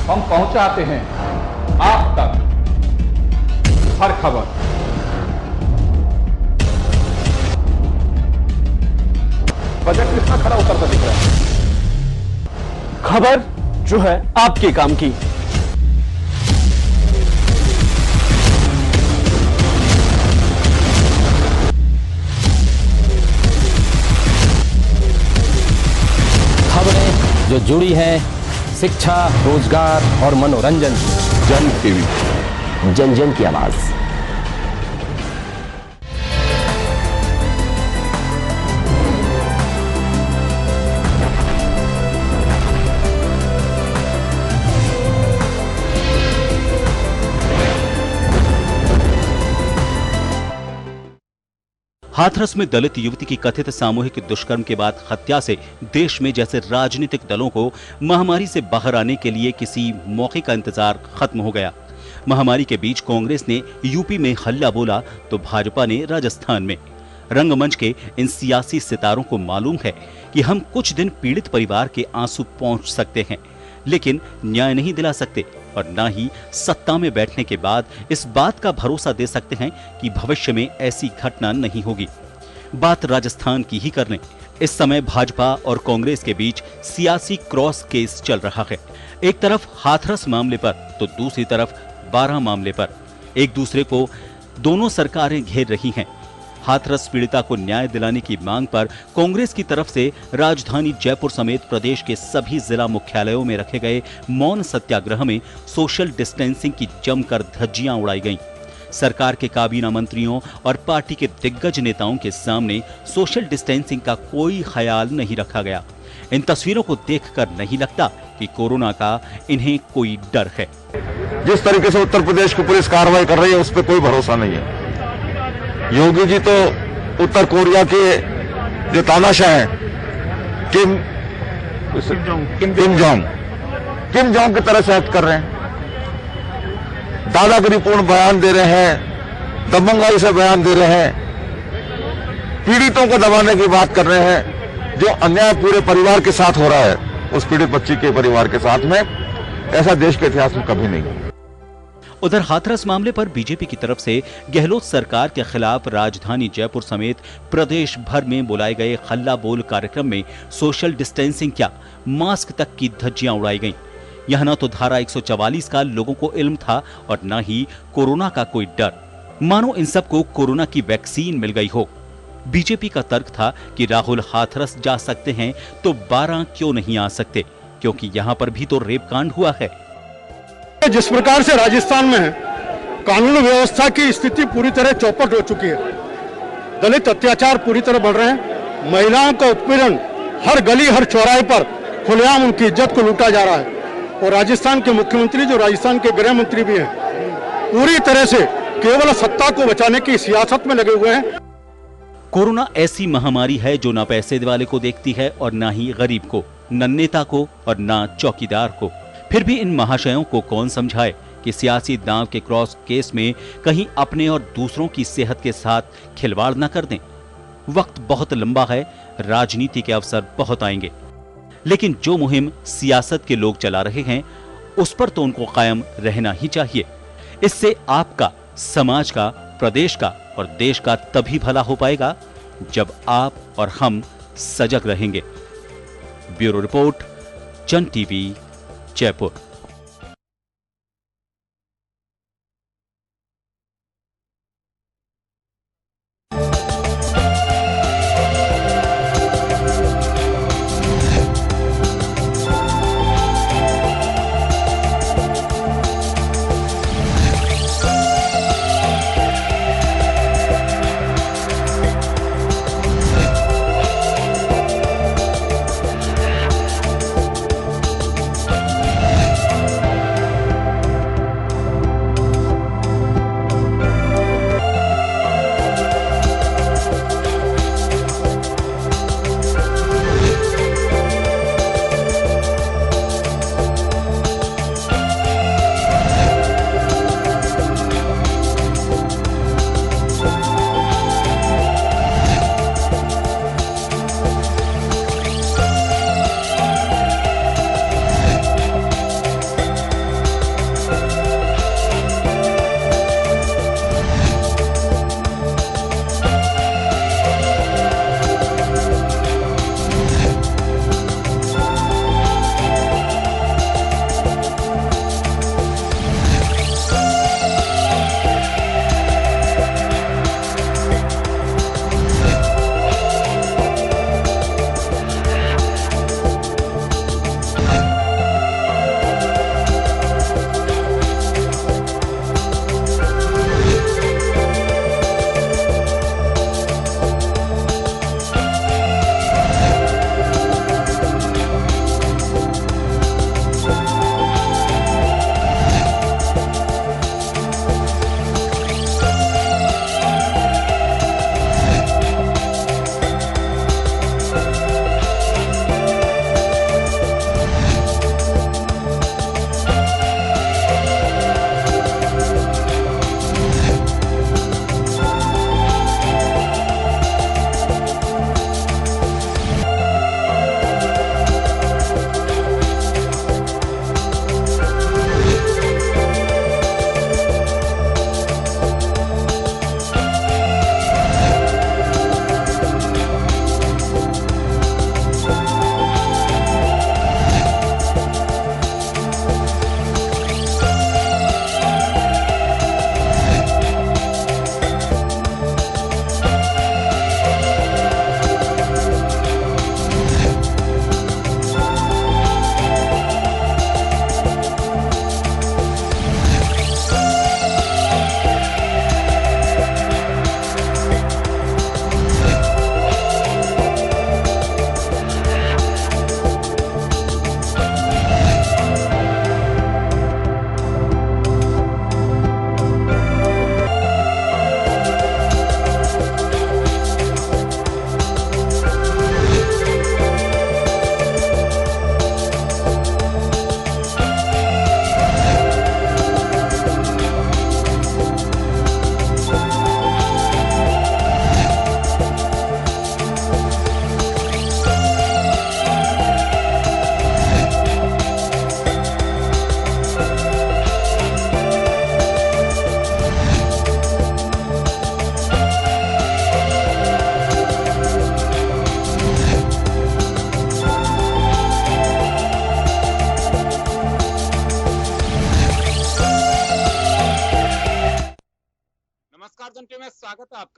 हम पहुंचाते हैं आप तक हर खबर। बजट कितना खरा उतरता दिख रहा है। खबर जो है आपके काम की। खबरें जो जुड़ी हैं शिक्षा, रोजगार और मनोरंजन से। जन टीवी, जन जन की आवाज। हाथरस में दलित युवती की कथित सामूहिक दुष्कर्म के बाद हत्या से देश में जैसे राजनीतिक दलों को महामारी से बाहर आने के लिए किसी मौके का इंतजार खत्म हो गया। महामारी के बीच कांग्रेस ने यूपी में हल्ला बोला तो भाजपा ने राजस्थान में। रंगमंच के इन सियासी सितारों को मालूम है कि हम कुछ दिन पीड़ित परिवार के आंसू पहुंच सकते हैं, लेकिन न्याय नहीं दिला सकते और न ही सत्ता में बैठने के बाद इस बात का भरोसा दे सकते हैं कि भविष्य में ऐसी घटना नहीं होगी। बात राजस्थान की ही कर लें। इस समय भाजपा और कांग्रेस के बीच सियासी क्रॉस केस चल रहा है। एक तरफ हाथरस मामले पर तो दूसरी तरफ 12 मामले पर एक दूसरे को दोनों सरकारें घेर रही हैं। हाथरस पीड़िता को न्याय दिलाने की मांग पर कांग्रेस की तरफ से राजधानी जयपुर समेत प्रदेश के सभी जिला मुख्यालयों में रखे गए मौन सत्याग्रह में सोशल डिस्टेंसिंग की जमकर धज्जियां उड़ाई गईं। सरकार के काबीना मंत्रियों और पार्टी के दिग्गज नेताओं के सामने सोशल डिस्टेंसिंग का कोई ख्याल नहीं रखा गया। इन तस्वीरों को देखकर नहीं लगता कि कोरोना का इन्हें कोई डर है। जिस तरीके से उत्तर प्रदेश की पुलिस कार्रवाई कर रही है उस पर कोई भरोसा नहीं है। योगी जी तो उत्तर कोरिया के जो तानाशाह हैं किम जोंग की तरह से एक्ट कर रहे हैं, दादागिरीपूर्ण बयान दे रहे हैं, दबंगाई से बयान दे रहे हैं, पीड़ितों को दबाने की बात कर रहे हैं। जो अन्याय पूरे परिवार के साथ हो रहा है उस पीड़ित बच्ची के परिवार के साथ में, ऐसा देश के इतिहास में कभी नहीं। उधर हाथरस मामले पर बीजेपी की तरफ से गहलोत सरकार के खिलाफ राजधानी जयपुर समेत प्रदेश भर में बुलाए गए हल्ला बोल कार्यक्रम में सोशल डिस्टेंसिंग क्या, मास्क तक की धज्जियां उड़ाई गईं। यह न तो धारा 144 का लोगों को इल्म था और न ही कोरोना का कोई डर, मानो इन सबको कोरोना की वैक्सीन मिल गई हो। बीजेपी का तर्क था कि राहुल हाथरस जा सकते हैं तो 12 क्यों नहीं आ सकते, क्योंकि यहाँ पर भी तो रेप कांड हुआ है। जिस प्रकार से राजस्थान में कानून व्यवस्था की स्थिति पूरी तरह चौपट हो चुकी है, दलित अत्याचार पूरी तरह बढ़ रहे हैं, महिलाओं का उत्पीड़न हर गली हर चौराहे पर खुलेआम उनकी इज्जत को लूटा जा रहा है, और राजस्थान के मुख्यमंत्री जो राजस्थान के गृह मंत्री भी हैं, पूरी तरह से केवल सत्ता को बचाने की सियासत में लगे हुए हैं। कोरोना ऐसी महामारी है जो न पैसे वाले को देखती है और न ही गरीब को, न नेता को और न चौकीदार को। फिर भी इन महाशयों को कौन समझाए कि सियासी दांव के क्रॉस केस में कहीं अपने और दूसरों की सेहत के साथ खिलवाड़ न कर दें। वक्त बहुत लंबा है, राजनीति के अवसर बहुत आएंगे, लेकिन जो मुहिम सियासत के लोग चला रहे हैं उस पर तो उनको कायम रहना ही चाहिए। इससे आपका, समाज का, प्रदेश का और देश का तभी भला हो पाएगा जब आप और हम सजग रहेंगे। ब्यूरो रिपोर्ट, जन टीवी, जयपुर।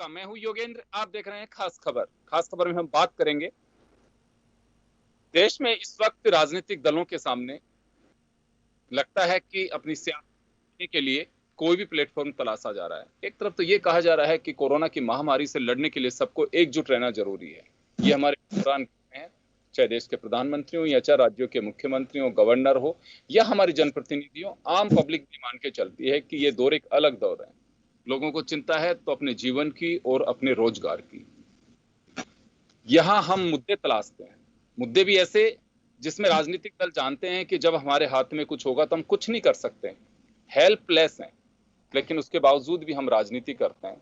मैं हूं योगेंद्र, आप देख रहे हैं खास खबर। खास खबर में हम बात करेंगे देश में इस वक्त राजनीतिक दलों के सामने लगता है कि अपनी सियासत के लिए कोई भी प्लेटफॉर्म तलाशा जा रहा है। एक तरफ तो ये कहा जा रहा है कि कोरोना की महामारी से लड़ने के लिए सबको एकजुट रहना जरूरी है। ये हमारे दौरान हैं, चाहे देश के प्रधानमंत्री हो या चाहे राज्यों के मुख्यमंत्री हो, गवर्नर हो या हमारी जनप्रतिनिधि हो, आम पब्लिक भी मान के चलती है कि ये दौर एक अलग दौर है। लोगों को चिंता है तो अपने जीवन की और अपने रोजगार की। यहां हम मुद्दे तलाशते हैं, मुद्दे भी ऐसे जिसमें राजनीतिक दल जानते हैं कि जब हमारे हाथ में कुछ होगा तो हम कुछ नहीं कर सकते, हेल्पलेस हैं, लेकिन उसके बावजूद भी हम राजनीति करते हैं।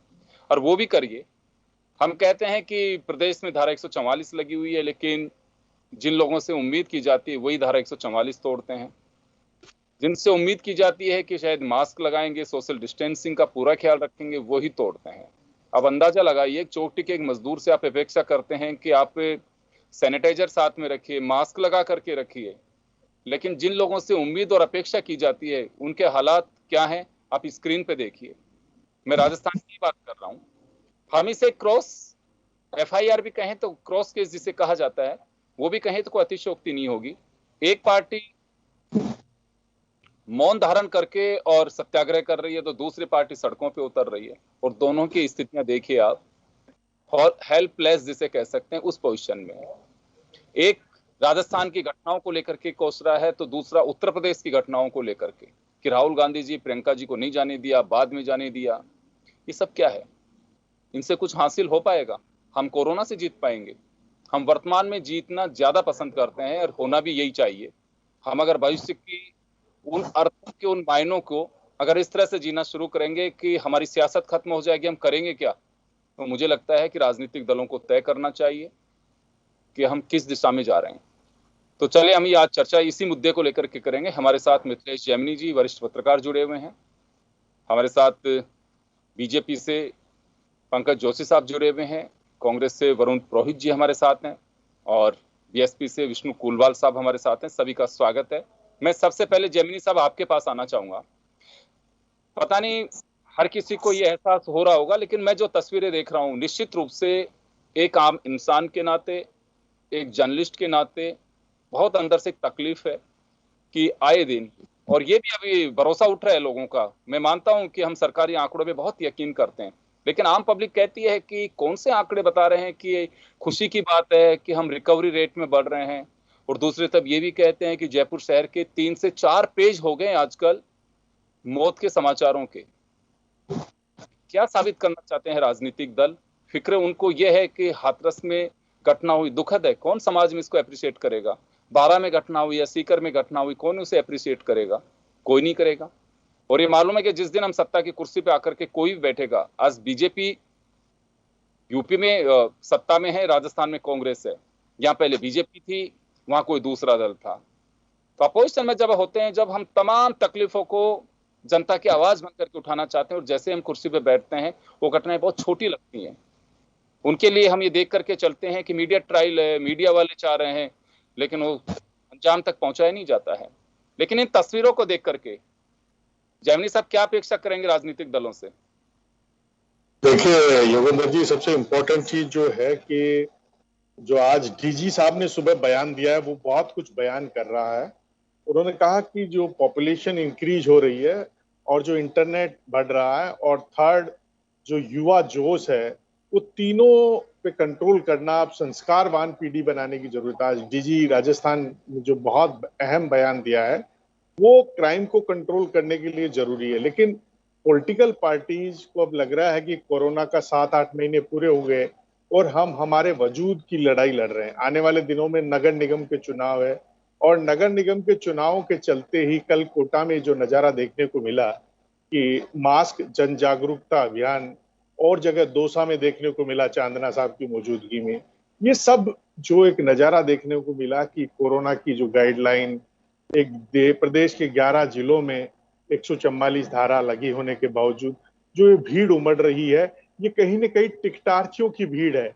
और वो भी करिए, हम कहते हैं कि प्रदेश में धारा 144 लगी हुई है, लेकिन जिन लोगों से उम्मीद की जाती है वही धारा 144 तोड़ते हैं। जिनसे उम्मीद की जाती है कि शायद मास्क लगाएंगे, सोशल डिस्टेंसिंग का पूरा ख्याल रखेंगे, वही तोड़ते हैं। अब अंदाजा लगाइए, चौकी के एक मजदूर से आप अपेक्षा करते हैं कि आप सैनिटाइजर साथ में रखिए, मास्क लगा करके रखिए, लेकिन जिन लोगों से उम्मीद और अपेक्षा की जाती है उनके हालात क्या हैं आप स्क्रीन पे देखिए। मैं राजस्थान की बात कर रहा हूं। हम इसे क्रॉस FIR भी कहें तो क्रॉस केस जिसे कहा जाता है, वो भी कहें तो कोई अतिशयोक्ति नहीं होगी। एक पार्टी मौन धारण करके और सत्याग्रह कर रही है तो दूसरी पार्टी सड़कों पे उतर रही है, और दोनों की स्थितियां देखिए आप, और हेल्पलेस जिसे कह सकते हैं उस पोजीशन में है। एक राजस्थान की घटनाओं को लेकर के कोस रहा है तो दूसरा उत्तर प्रदेश की घटनाओं को लेकर के कि राहुल गांधी जी प्रियंका जी को नहीं जाने दिया, बाद में जाने दिया। ये सब क्या है? इनसे कुछ हासिल हो पाएगा? हम कोरोना से जीत पाएंगे? हम वर्तमान में जीतना ज्यादा पसंद करते हैं और होना भी यही चाहिए। हम अगर भविष्य की उन अर्थों के उन मायनों को अगर इस तरह से जीना शुरू करेंगे कि हमारी सियासत खत्म हो जाएगी, हम करेंगे क्या? तो मुझे लगता है कि राजनीतिक दलों को तय करना चाहिए कि हम किस दिशा में जा रहे हैं। तो चले हम ये आज चर्चा इसी मुद्दे को लेकर के करेंगे। हमारे साथ मिथिलेश जैमिनी जी वरिष्ठ पत्रकार जुड़े हुए हैं, हमारे साथ बीजेपी से पंकज जोशी साहब जुड़े हुए हैं, कांग्रेस से वरुण पुरोहित जी हमारे साथ हैं, और बीएसपी से विष्णु कुलवाल साहब हमारे साथ हैं। सभी का स्वागत है। मैं सबसे पहले जैमिनी साहब आपके पास आना चाहूंगा। पता नहीं हर किसी को ये एहसास हो रहा होगा, लेकिन मैं जो तस्वीरें देख रहा हूं, निश्चित रूप से एक आम इंसान के नाते, एक जर्नलिस्ट के नाते बहुत अंदर से एक तकलीफ है कि आए दिन, और ये भी अभी भरोसा उठ रहा है लोगों का। मैं मानता हूं कि हम सरकारी आंकड़ों में बहुत यकीन करते हैं, लेकिन आम पब्लिक कहती है कि कौन से आंकड़े बता रहे हैं कि खुशी की बात है कि हम रिकवरी रेट में बढ़ रहे हैं, और दूसरी तरफ ये भी कहते हैं कि जयपुर शहर के 3 से 4 पेज हो गए आजकल मौत के समाचारों के। क्या साबित करना चाहते हैं राजनीतिक दल? फिक्र उनको यह है कि हाथरस में घटना हुई, दुखद है, कौन समाज में इसको अप्रिशिएट करेगा? 12 में घटना हुई या सीकर में घटना हुई, कौन उसे अप्रिशिएट करेगा? कोई नहीं करेगा। और ये मालूम है कि जिस दिन हम सत्ता की कुर्सी पे आकर के कोई भी बैठेगा, आज बीजेपी यूपी में सत्ता में है, राजस्थान में कांग्रेस है, यहाँ पहले बीजेपी थी, वहां कोई दूसरा दल था। तो अपोजिशन में जब होते हैं, जब हम तमाम तकलीफों को जनता की आवाज बन करके उठाना चाहते हैं, और जैसे हम कुर्सी पे बैठते हैं वो घटनाएं बहुत छोटी लगती हैं। उनके लिए हम ये देख करके चलते हैं कि मीडिया ट्रायल है, मीडिया वाले चाह रहे हैं, लेकिन वो अंजाम तक पहुंचाया नहीं जाता है। लेकिन इन तस्वीरों को देख करके जैमिनी साहब क्या अपेक्षा करेंगे राजनीतिक दलों से? देखिए योगेंद्र जी, सबसे इम्पोर्टेंट चीज जो है कि जो आज डीजी साहब ने सुबह बयान दिया है वो बहुत कुछ बयान कर रहा है। उन्होंने कहा कि जो पॉपुलेशन इंक्रीज हो रही है और जो इंटरनेट बढ़ रहा है, और थर्ड जो युवा जोश है, वो तीनों पे कंट्रोल करना, अब संस्कारवान पीढ़ी बनाने की जरूरत है। आज डीजी राजस्थान ने जो बहुत अहम बयान दिया है वो क्राइम को कंट्रोल करने के लिए जरूरी है। लेकिन पॉलिटिकल पार्टीज को अब लग रहा है कि कोरोना का 7-8 महीने पूरे हो गए और हम हमारे वजूद की लड़ाई लड़ रहे हैं। आने वाले दिनों में नगर निगम के चुनाव है, और नगर निगम के चुनावों के चलते ही कल कोटा में जो नजारा देखने को मिला कि मास्क जन जागरूकता अभियान, और जगह दौसा में देखने को मिला चांदना साहब की मौजूदगी में, ये सब जो एक नजारा देखने को मिला कि कोरोना की जो गाइडलाइन, एक प्रदेश के 11 जिलों में 144 धारा लगी होने के बावजूद जो ये भीड़ उमड़ रही है, ये कहीं न कहीं टिकटार्थियों की भीड़ है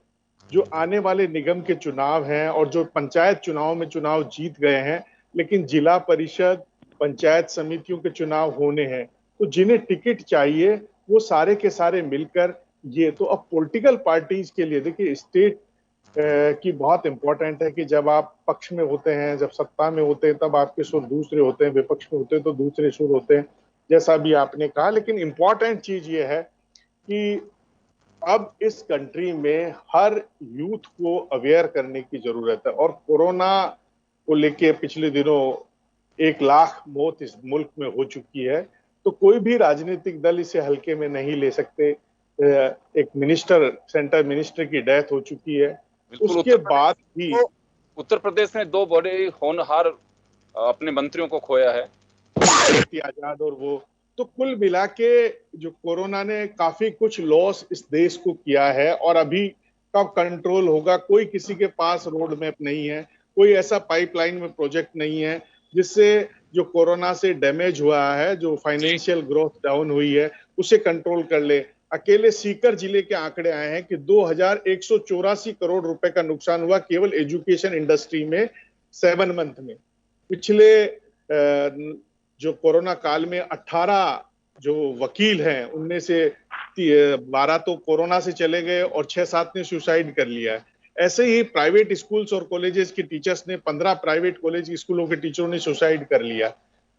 जो आने वाले निगम के चुनाव हैं और जो पंचायत चुनाव में चुनाव जीत गए हैं, लेकिन जिला परिषद पंचायत समितियों के चुनाव होने हैं, तो जिन्हें टिकट चाहिए वो सारे के सारे मिलकर ये तो अब पॉलिटिकल पार्टीज के लिए देखिए, स्टेट की बहुत इंपॉर्टेंट है कि जब आप पक्ष में होते हैं, जब सत्ता में होते हैं, तब आपके सुर दूसरे होते हैं, विपक्ष में होते हैं तो दूसरे सुर होते हैं, जैसा भी आपने कहा। लेकिन इंपॉर्टेंट चीज ये है कि अब इस कंट्री में हर यूथ को अवेयर करने की जरूरत है। और कोरोना को लेके पिछले दिनों 1 लाख मौत इस मुल्क में हो चुकी है, तो कोई भी राजनीतिक दल इसे हल्के में नहीं ले सकते। एक मिनिस्टर, सेंट्रल मिनिस्टर की डेथ हो चुकी है, उसके बाद भी उत्तर प्रदेश ने 2 बड़े होनहार अपने मंत्रियों को खोया है, आजाद और वो। तो कुल मिला के जो कोरोना ने काफी कुछ लॉस इस देश को किया है, और अभी कब कंट्रोल होगा, कोई किसी के पास रोड मैप नहीं है, कोई ऐसा पाइपलाइन में प्रोजेक्ट नहीं है जिससे जो कोरोना से डैमेज हुआ है, जो फाइनेंशियल ग्रोथ डाउन हुई है, उसे कंट्रोल कर ले। अकेले सीकर जिले के आंकड़े आए हैं कि 2184 करोड़ रुपए का नुकसान हुआ केवल एजुकेशन इंडस्ट्री में 7 मंथ में। पिछले जो कोरोना काल में 18 जो वकील हैं उनमें से 12 तो कोरोना से चले गए और 6-7 ने सुसाइड कर लिया है। ऐसे ही प्राइवेट स्कूल्स और कॉलेजेस के टीचर्स ने 15 प्राइवेट कॉलेज स्कूलों के टीचरों ने सुसाइड कर लिया,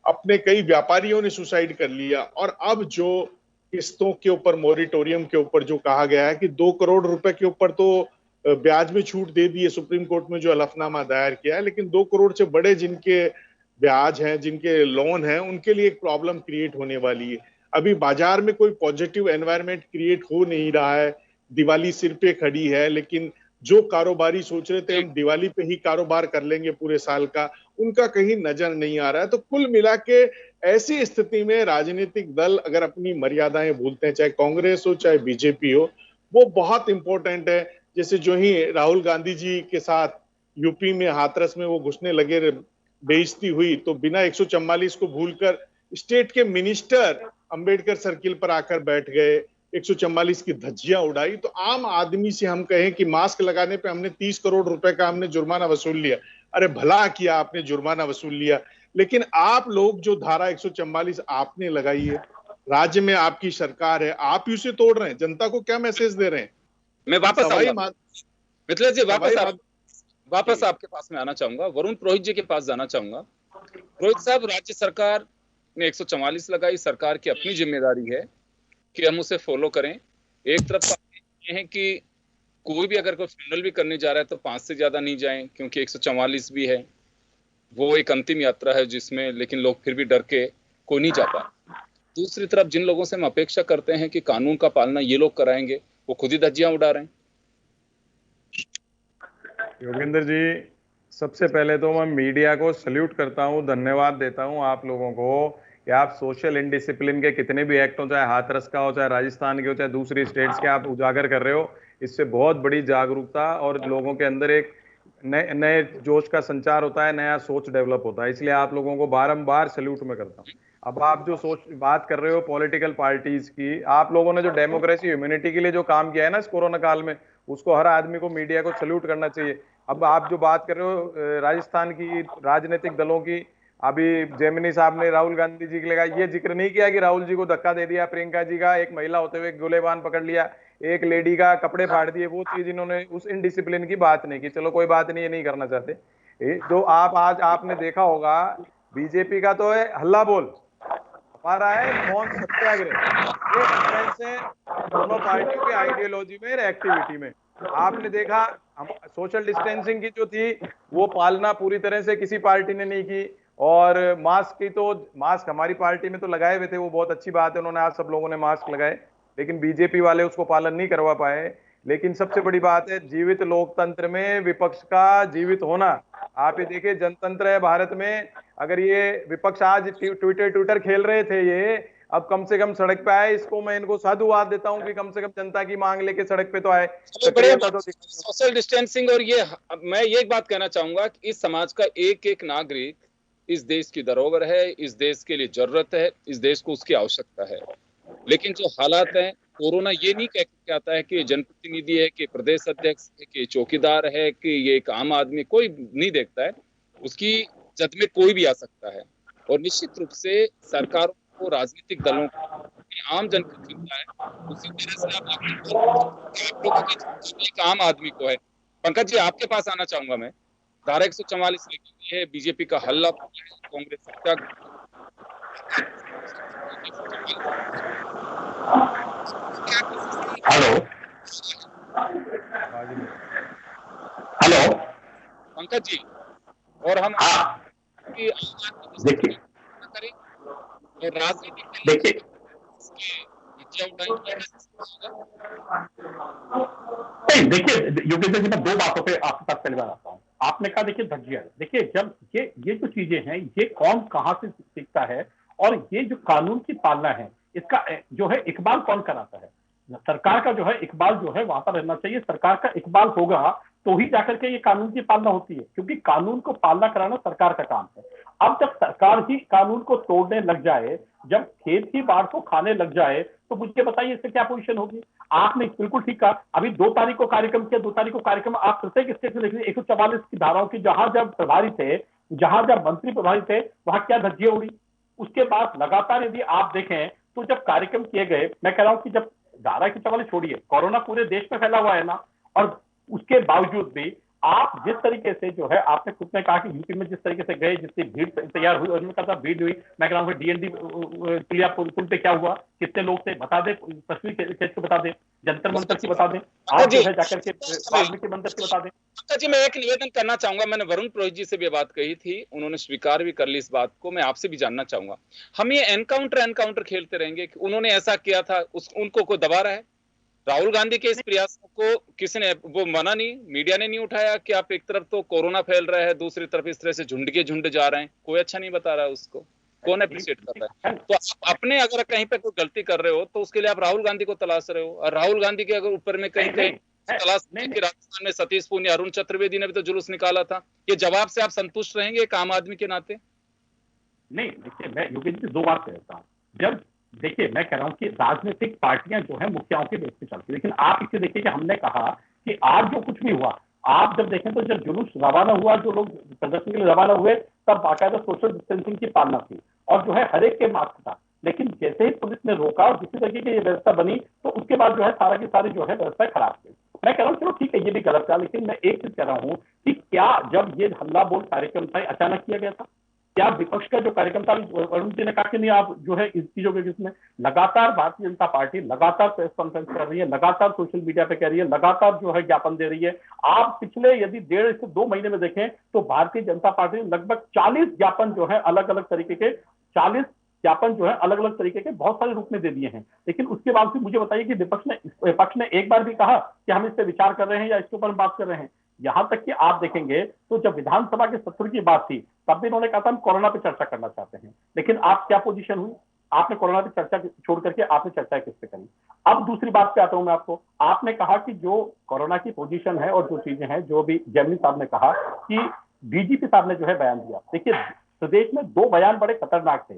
अपने कई व्यापारियों ने सुसाइड कर लिया। और अब जो किस्तों के ऊपर, मोरिटोरियम के ऊपर जो कहा गया है कि 2 करोड़ रुपए के ऊपर तो ब्याज में छूट दे दी है सुप्रीम कोर्ट में जो हलफनामा दायर किया है, लेकिन 2 करोड़ से बड़े जिनके ब्याज हैं, जिनके लोन हैं, उनके लिए एक प्रॉब्लम क्रिएट होने वाली है। अभी बाजार में कोई पॉजिटिव एनवायरनमेंट क्रिएट हो नहीं रहा है। दिवाली सिर पे खड़ी है, लेकिन जो कारोबारी सोच रहे थे हम दिवाली पे ही कारोबार कर लेंगे पूरे साल का, उनका कहीं नजर नहीं आ रहा है। तो कुल मिला के ऐसी स्थिति में राजनीतिक दल अगर अपनी मर्यादाएं भूलते हैं, चाहे कांग्रेस हो चाहे बीजेपी हो, वो बहुत इंपॉर्टेंट है। जैसे जो ही राहुल गांधी जी के साथ यूपी में हाथरस में वो घुसने लगे, बेइज्जती हुई, तो बिना 144 को भूलकर स्टेट के मिनिस्टर अंबेडकर सर्किल पर आकर बैठ गए, 144 की धज्जियां उड़ाई। तो आम आदमी से हम कहें कि मास्क लगाने पे हमने 30 करोड़ रुपए का हमने जुर्माना वसूल लिया, अरे भला किया आपने जुर्माना वसूल लिया, लेकिन आप लोग जो धारा 144 आपने लगाई है, राज्य में आपकी सरकार है, आप ही उसे तोड़ रहे हैं, जनता को क्या मैसेज दे रहे हैं? मैं वापस मिथिलेश जी वापस आपके पास में आना चाहूंगा, वरुण पुरोहित जी के पास जाना चाहूंगा। पुरोहित साहब, राज्य सरकार ने 144 लगाई, सरकार की अपनी जिम्मेदारी है कि हम उसे फॉलो करें। एक तरफ ये है कि कोई भी अगर कोई फ्यूनरल भी करने जा रहा है तो 5 से ज्यादा नहीं जाएं, क्योंकि 144 भी है, वो एक अंतिम यात्रा है जिसमें, लेकिन लोग फिर भी डर के कोई नहीं जा पाए। दूसरी तरफ जिन लोगों से हम अपेक्षा करते हैं कि कानून का पालना ये लोग कराएंगे, वो खुद ही धज्जियां उड़ा रहे हैं। योगेंद्र जी, सबसे पहले तो मैं मीडिया को सल्यूट करता हूं, धन्यवाद देता हूं आप लोगों को कि आप सोशल इंडिसिप्लिन के कितने भी एक्ट हो, चाहे हाथरस का हो, चाहे राजस्थान के हो, चाहे दूसरी स्टेट्स के, आप उजागर कर रहे हो। इससे बहुत बड़ी जागरूकता और लोगों के अंदर एक नए जोश का संचार होता है, नया सोच डेवलप होता है। इसलिए आप लोगों को बारंबार सल्यूट में करता हूँ। अब आप जो बात कर रहे हो पॉलिटिकल पार्टीज की, आप लोगों ने जो डेमोक्रेसी ह्यूमैनिटी के लिए जो काम किया है ना इस कोरोना काल में, उसको हर आदमी को, मीडिया को सल्यूट करना चाहिए। अब आप जो बात कर रहे हो राजस्थान की राजनीतिक दलों की, अभी जेमिनी साहब ने राहुल गांधी जी के लिए ये जिक्र नहीं किया कि राहुल जी को धक्का दे दिया, प्रियंका जी का एक महिला होते हुए गुलेबान पकड़ लिया, एक लेडी का कपड़े फाड़ दिए, वो चीज इन्होंने उस इनडिसिप्लिन की बात नहीं की। चलो कोई बात नहीं, ये नहीं करना चाहते। जो आप आज आपने देखा होगा, बीजेपी का तो है हल्ला बोल, हमारा है मौन सत्याग्रह। ये डिफरेंस है दोनों पार्टियों के आइडियोलॉजी में, एक्टिविटी में। आपने देखा सोशल डिस्टेंसिंग की जो थी वो पालना पूरी तरह से किसी पार्टी ने नहीं की, और मास्क की तो मास्क हमारी पार्टी में तो लगाए हुए थे, वो बहुत अच्छी बात है, उन्होंने आज सब लोगों ने मास्क लगाए, लेकिन बीजेपी वाले उसको पालन नहीं करवा पाए। लेकिन सबसे बड़ी बात है जीवित लोकतंत्र में विपक्ष का जीवित होना। आप ये देखिए, जनतंत्र है भारत में, अगर ये विपक्ष आज ट्विटर खेल रहे थे, ये अब कम से कम सड़क पे आए, इसको मैं इनको साधुवाद देता हूं कि कम से कम जनता की मांग लेके सड़क पे तो आए। सोशल डिस्टेंसिंग, और ये मैं ये बात कहना चाहूंगा कि इस समाज का एक एक नागरिक इस देश की धरोहर है, इस देश के लिए जरूरत है, इस देश को उसकी आवश्यकता है। लेकिन जो हालात हैं, कोरोना ये नहीं कह के आता है कि जनप्रतिनिधि है, कि प्रदेश अध्यक्ष है, कि चौकीदार है, कि ये एक आम आदमी, कोई नहीं देखता है, उसकी जद में कोई भी आ सकता है। और निश्चित रूप से सरकारों को, राजनीतिक दलों को आम जन की चिंता है, उसी तरह से आप लोगों की चिंता एक आम आदमी को है। पंकज जी, आपके पास आना चाहूंगा मैं। धारा 144 लेकर है, बीजेपी का हल्ला, कांग्रेस सत्या। हेलो हेलो पंकज जी, और हम देखिए राजनीति देखिए नहीं देखिए योगेंद्र जी, मैं दो बातों पे आपके साथ पहले बार आता हूँ। आपने कहा देखिए धज्जियां, देखिए जब ये जो चीजें हैं, ये कौन कहां से सीखता है, और ये जो कानून की पालना है, इसका जो है इकबाल कौन कराता है? सरकार का जो है इकबाल जो है वहां पर रहना चाहिए। सरकार का इकबाल होगा तो ही जाकर के ये कानून की पालना होती है, क्योंकि कानून को पालना कराना सरकार का काम है। अब जब सरकार ही कानून को तोड़ने लग जाए, जब खेत ही बाढ़ को खाने लग जाए, तो मुझे बताइए इससे क्या पोजीशन होगी? आपने बिल्कुल ठीक कहा, अभी 2 तारीख को कार्यक्रम किया, 2 तारीख को कार्यक्रम आप प्रत्येक स्टेट में देख लीजिए 144 की धाराओं की, जहां जब प्रभारी थे, जहां जब मंत्री प्रभारी थे, वहां क्या धज्जियां उड़ी। उसके बाद लगातार यदि आप देखें तो जब कार्यक्रम किए गए, मैं कह रहा हूं कि जब धारा 144 छोड़िए, कोरोना पूरे देश में फैला हुआ है ना, और उसके बावजूद भी आप जिस तरीके से जो है, आपने खुद ने कहा कि यूपी में जिस तरीके से गए, जितनी भीड़ तैयार हुई, और मैं कहता भीड़ हुई, मैं कह रहा हूँ डीएनडी क्रिया पुल पे क्या हुआ, कितने लोग थे, बता दे, तस्वीर खेच को बता दे, जंतर मंतर की बता दें, आप जो है जाकर के वाल्मीकि मंदिर की बता दें। जी, मैं एक निवेदन करना चाहूंगा। मैंने वरुण पुरोहित जी से भी बात कही थी, उन्होंने स्वीकार भी कर ली इस बात को। मैं आपसे भी जानना चाहूंगा, हम ये एनकाउंटर खेलते रहेंगे कि उन्होंने ऐसा किया था, उनको कोई दबा रहा है? राहुल गांधी के इस प्रयासों को किसी ने वो मना नहीं, मीडिया ने नहीं उठाया कि आप एक तरफ तो कोरोना फैल रहा है, दूसरी तरफ इस तरह से झुंड के झुंड जा रहे हैं, कोई अच्छा नहीं बता रहा है उसको, कौन अप्रिशिएट कर रहा है? तो आप अपने अगर कहीं पे कोई गलती कर रहे हो तो उसके लिए आप राहुल गांधी को तलाश रहे हो, और राहुल गांधी के अगर ऊपर में कहीं तलाश कि राजस्थान में सतीश पूनिया, अरुण चतुर्वेदी ने भी तो जुलूस निकाला था, ये जवाब से आप संतुष्ट रहेंगे एक आम आदमी के नाते? नहीं देखिए, मैं योगेंद्र जी 2 बात कहता हूँ। जब देखिए, मैं कह रहा हूं कि राजनीतिक पार्टियां जो है मुखियाओं के बेस पे चलती है, लेकिन आप इसे देखिए कि हमने कहा कि आज जो कुछ भी हुआ, आप जब देखें तो जब जुलूस रवाना हुआ, जो लोग प्रदर्शन के लिए रवाना हुए, तब बाकायदा सोशल डिस्टेंसिंग की पालना थी, और जो है हर एक के मास्क था। लेकिन जैसे ही पुलिस ने रोका और जिस तरीके की ये व्यवस्था बनी, तो उसके बाद जो है सारा की सारी जो है व्यवस्था खराब थी। मैं कह रहा हूँ चलो ठीक है, ये भी गलत था, लेकिन मैं एक चीज कह रहा हूँ कि क्या जब ये हल्ला बोल कार्यक्रम था अचानक किया गया था? क्या विपक्ष का जो कार्यक्रम था, अरुण जी ने कहा कि नहीं आप जो है इस चीजों के जिसमें लगातार भारतीय जनता पार्टी लगातार प्रेस कॉन्फ्रेंस कर रही है, लगातार सोशल मीडिया पे कह रही है, लगातार जो है ज्ञापन दे रही है। आप पिछले यदि 1.5 से 2 महीने में देखें तो भारतीय जनता पार्टी ने लगभग 40 ज्ञापन जो है अलग अलग तरीके के 40 ज्ञापन जो है अलग अलग तरीके के बहुत सारे रूप में दे दिए हैं। लेकिन उसके बावजूद मुझे बताइए कि विपक्ष ने एक बार भी कहा कि हम इस पर विचार कर रहे हैं या इसके ऊपर बात कर रहे हैं? यहां तक कि आप देखेंगे तो जब विधानसभा के सत्र की बात थी, तब भी उन्होंने कहा था हम कोरोना पे चर्चा करना चाहते हैं, लेकिन आप क्या पोजीशन हुई? आपने कोरोना पे चर्चा छोड़ करके आपने चर्चा किस पे करी? अब दूसरी बात पे आता हूं मैं आपको। आपने कहा कि जो कोरोना की पोजीशन है और जो चीजें हैं, जो भी जैमिनी साहब ने कहा कि डीजीपी साहब ने जो है बयान दिया। देखिए, प्रदेश में 2 बयान बड़े खतरनाक थे।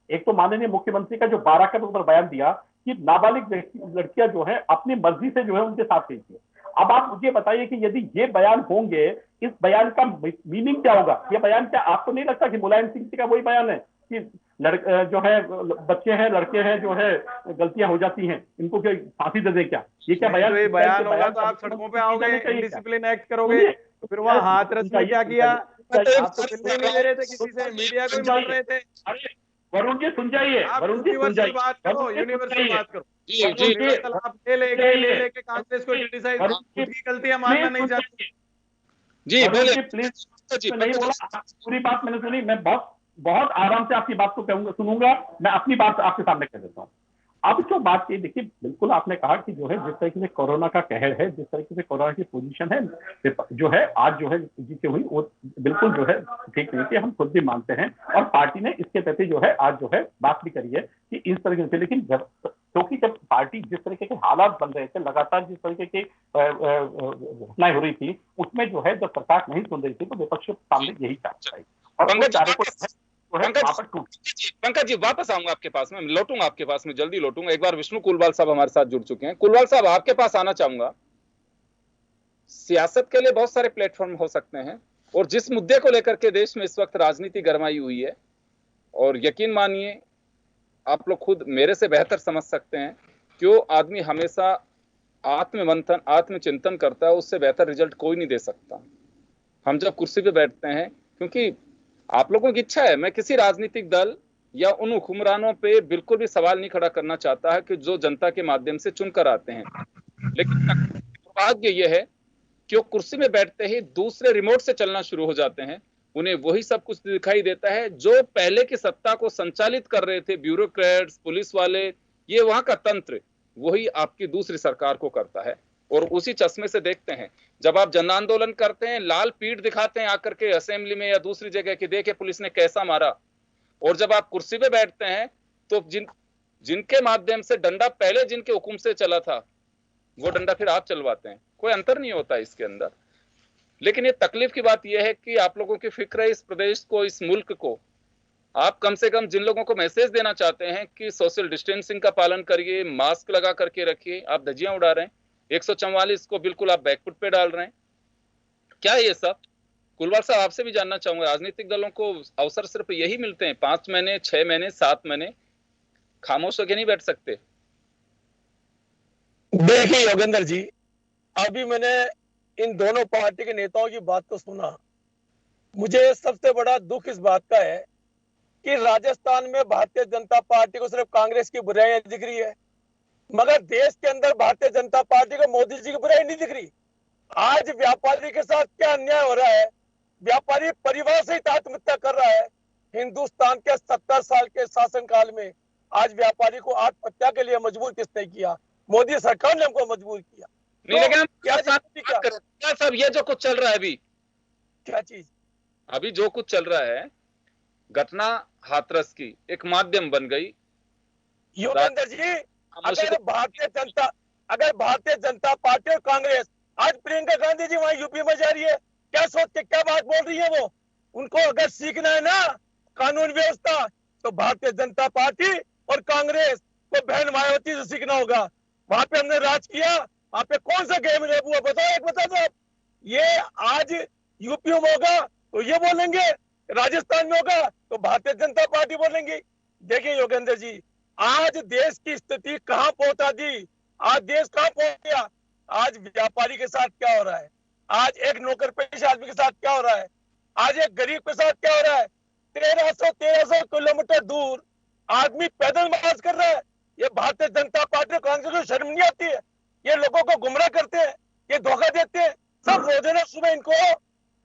एक तो माननीय मुख्यमंत्री का जो 12 के ऊपर बयान दिया कि नाबालिग लड़कियां जो है अपनी मर्जी से जो है उनके साथ गई थी। अब आप मुझे बताइए कि यदि ये बयान होंगे, इस बयान का मीनिंग क्या होगा? ये बयान क्या आपको नहीं लगता कि मुलायम सिंह जी का वही बयान है कि जो है बच्चे हैं, लड़के हैं, जो है गलतियां हो जाती हैं, इनको क्या फांसी दे दे? क्या ये क्या बयान? तो ये बयान होगा तो आप सड़कों पे आओगे, डिसिप्लिन एक्ट करोगे, फिर वहां हाथरस में क्या किया? आप तो मिलने नहीं दे रहे थे किसी से, मीडिया को मान रहे थे। वरुण जी सुन जाइए, वरुण जी सुन जाइए, बात करो, यूनिवर्सल बात करो। जी आप ले लेके कांग्रेस को क्रिटिसाइज, खुद की गलतियां मानना नहीं चाहते। जी बोलिए प्लीज। नहीं बोला, पूरी बात मैंने सुनी। मैं बहुत आराम से आपकी बात को कहूंगा, सुनूंगा। मैं अपनी बात आपके सामने कह देता हूँ। अब जो बात की, देखिए बिल्कुल आपने कहा कि जो है जिस तरीके से कोरोना का कहर है, जिस तरीके से कोरोना की पोजीशन है जो है आज जो है जीते हुई, वो बिल्कुल जो है ठीक नहीं थी, हम खुद भी मानते हैं। और पार्टी ने इसके प्रति जो है आज जो है बात भी करी है कि इस तरीके से, लेकिन क्योंकि जब पार्टी जिस तरीके के हालात बन रहे थे, लगातार जिस तरीके की घटनाएं हो रही थी, उसमें जो है जब सरकार नहीं सुन रही थी तो विपक्ष के सामने यही चाहता है। पंकज जी वापस आऊंगा आपके पास में, लौटूंगा आपके पास में, जल्दी लौटूंगा। एक बार विष्णु कुलवाल साहब हमारे साथ जुड़ चुके हैं। कुलवाल साहब, आपके पास आना चाहूंगा। सियासत के लिए बहुत सारे प्लेटफॉर्म हो सकते हैं, और जिस मुद्दे को लेकर के देश में इस वक्त राजनीति गरमाई हुई है, और यकीन मानिए आप लोग खुद मेरे से बेहतर समझ सकते हैं, क्यों आदमी हमेशा आत्ममंथन आत्मचिंतन करता है, उससे बेहतर रिजल्ट कोई नहीं दे सकता। हम जब कुर्सी पे बैठते हैं, क्योंकि आप लोगों की इच्छा है, मैं किसी राजनीतिक दल या उन हुक्मरानों पे बिल्कुल भी सवाल नहीं खड़ा करना चाहता है कि जो जनता के माध्यम से चुनकर आते हैं, लेकिन दुर्भाग्य यह है कि वो कुर्सी में बैठते ही दूसरे रिमोट से चलना शुरू हो जाते हैं। उन्हें वही सब कुछ दिखाई देता है जो पहले की सत्ता को संचालित कर रहे थे ब्यूरोक्रेट्स, पुलिस वाले, ये वहां का तंत्र, वही आपकी दूसरी सरकार को करता है। और उसी चश्मे से देखते हैं, जब आप जन आंदोलन करते हैं, लाल पीठ दिखाते हैं आकर के असेंबली में या दूसरी जगह कि देखे पुलिस ने कैसा मारा, और जब आप कुर्सी पे बैठते हैं तो जिनके माध्यम से डंडा पहले जिनके हुक्म से चला था, वो डंडा फिर आप चलवाते हैं। कोई अंतर नहीं होता इसके अंदर। लेकिन ये तकलीफ की बात यह है कि आप लोगों की फिक्र है इस प्रदेश को, इस मुल्क को। आप कम से कम जिन लोगों को मैसेज देना चाहते हैं कि सोशल डिस्टेंसिंग का पालन करिए, मास्क लगा करके रखिए, आप धज्जियां उड़ा रहे हैं। 144 को बिल्कुल आप बैकफुट पे डाल रहे हैं। क्या है ये सब? कुलवार साहब, आपसे भी जानना चाहूंगा, राजनीतिक दलों को अवसर सिर्फ यही मिलते हैं 5 महीने, 6 महीने, 7 महीने, खामोश होकर नहीं बैठ सकते? देखिए योगेंद्र जी, अभी मैंने इन दोनों पार्टी के नेताओं की बात को सुना। मुझे सबसे बड़ा दुख इस बात का है कि राजस्थान में भारतीय जनता पार्टी को सिर्फ कांग्रेस की बुराइयां दिख रही है, मगर देश के अंदर भारतीय जनता पार्टी को मोदी जी की बुराई नहीं दिख रही। आज व्यापारी के साथ क्या अन्याय हो रहा है, व्यापारी परिवार से ही आत्महत्या कर रहा है। हिंदुस्तान के 70 साल के शासनकाल में आज व्यापारी को आत्महत्या के लिए मजबूर किसने किया? मोदी सरकार ने हमको मजबूर किया। नहीं, लेकिन क्या सब ये जो कुछ चल रहा है अभी, क्या चीज अभी जो कुछ चल रहा है, घटना हाथरस की एक माध्यम बन गई। योगेंद्र जी, अगर भारतीय जनता पार्टी और कांग्रेस, आज प्रियंका गांधी जी वहां यूपी में जा रही है, क्या सोच के क्या बात बोल रही है वो? उनको अगर सीखना है ना कानून व्यवस्था, तो भारतीय जनता पार्टी और कांग्रेस को बहन मायावती से सीखना होगा। वहां पे हमने राज किया, वहां पे कौन सा गेम है हुआ बताओ, एक बता दो। ये आज यूपी में होगा तो ये बोलेंगे, राजस्थान में होगा तो भारतीय जनता पार्टी बोलेंगे। देखिए योगेंद्र जी, आज देश की स्थिति कहां पहुंचा दी, आज देश कहां पहुंच गया। आज व्यापारी के साथ क्या हो रहा है, आज एक नौकर पेश आदमी के साथ क्या हो रहा है, आज एक गरीब के साथ क्या हो रहा है। 1300 किलोमीटर दूर आदमी पैदल मार्च कर रहा है। ये भारतीय जनता पार्टी कांग्रेस को शर्म नहीं आती है? ये लोगों को गुमराह करते हैं, ये धोखा देते हैं। सब रोजाना सुबह इनको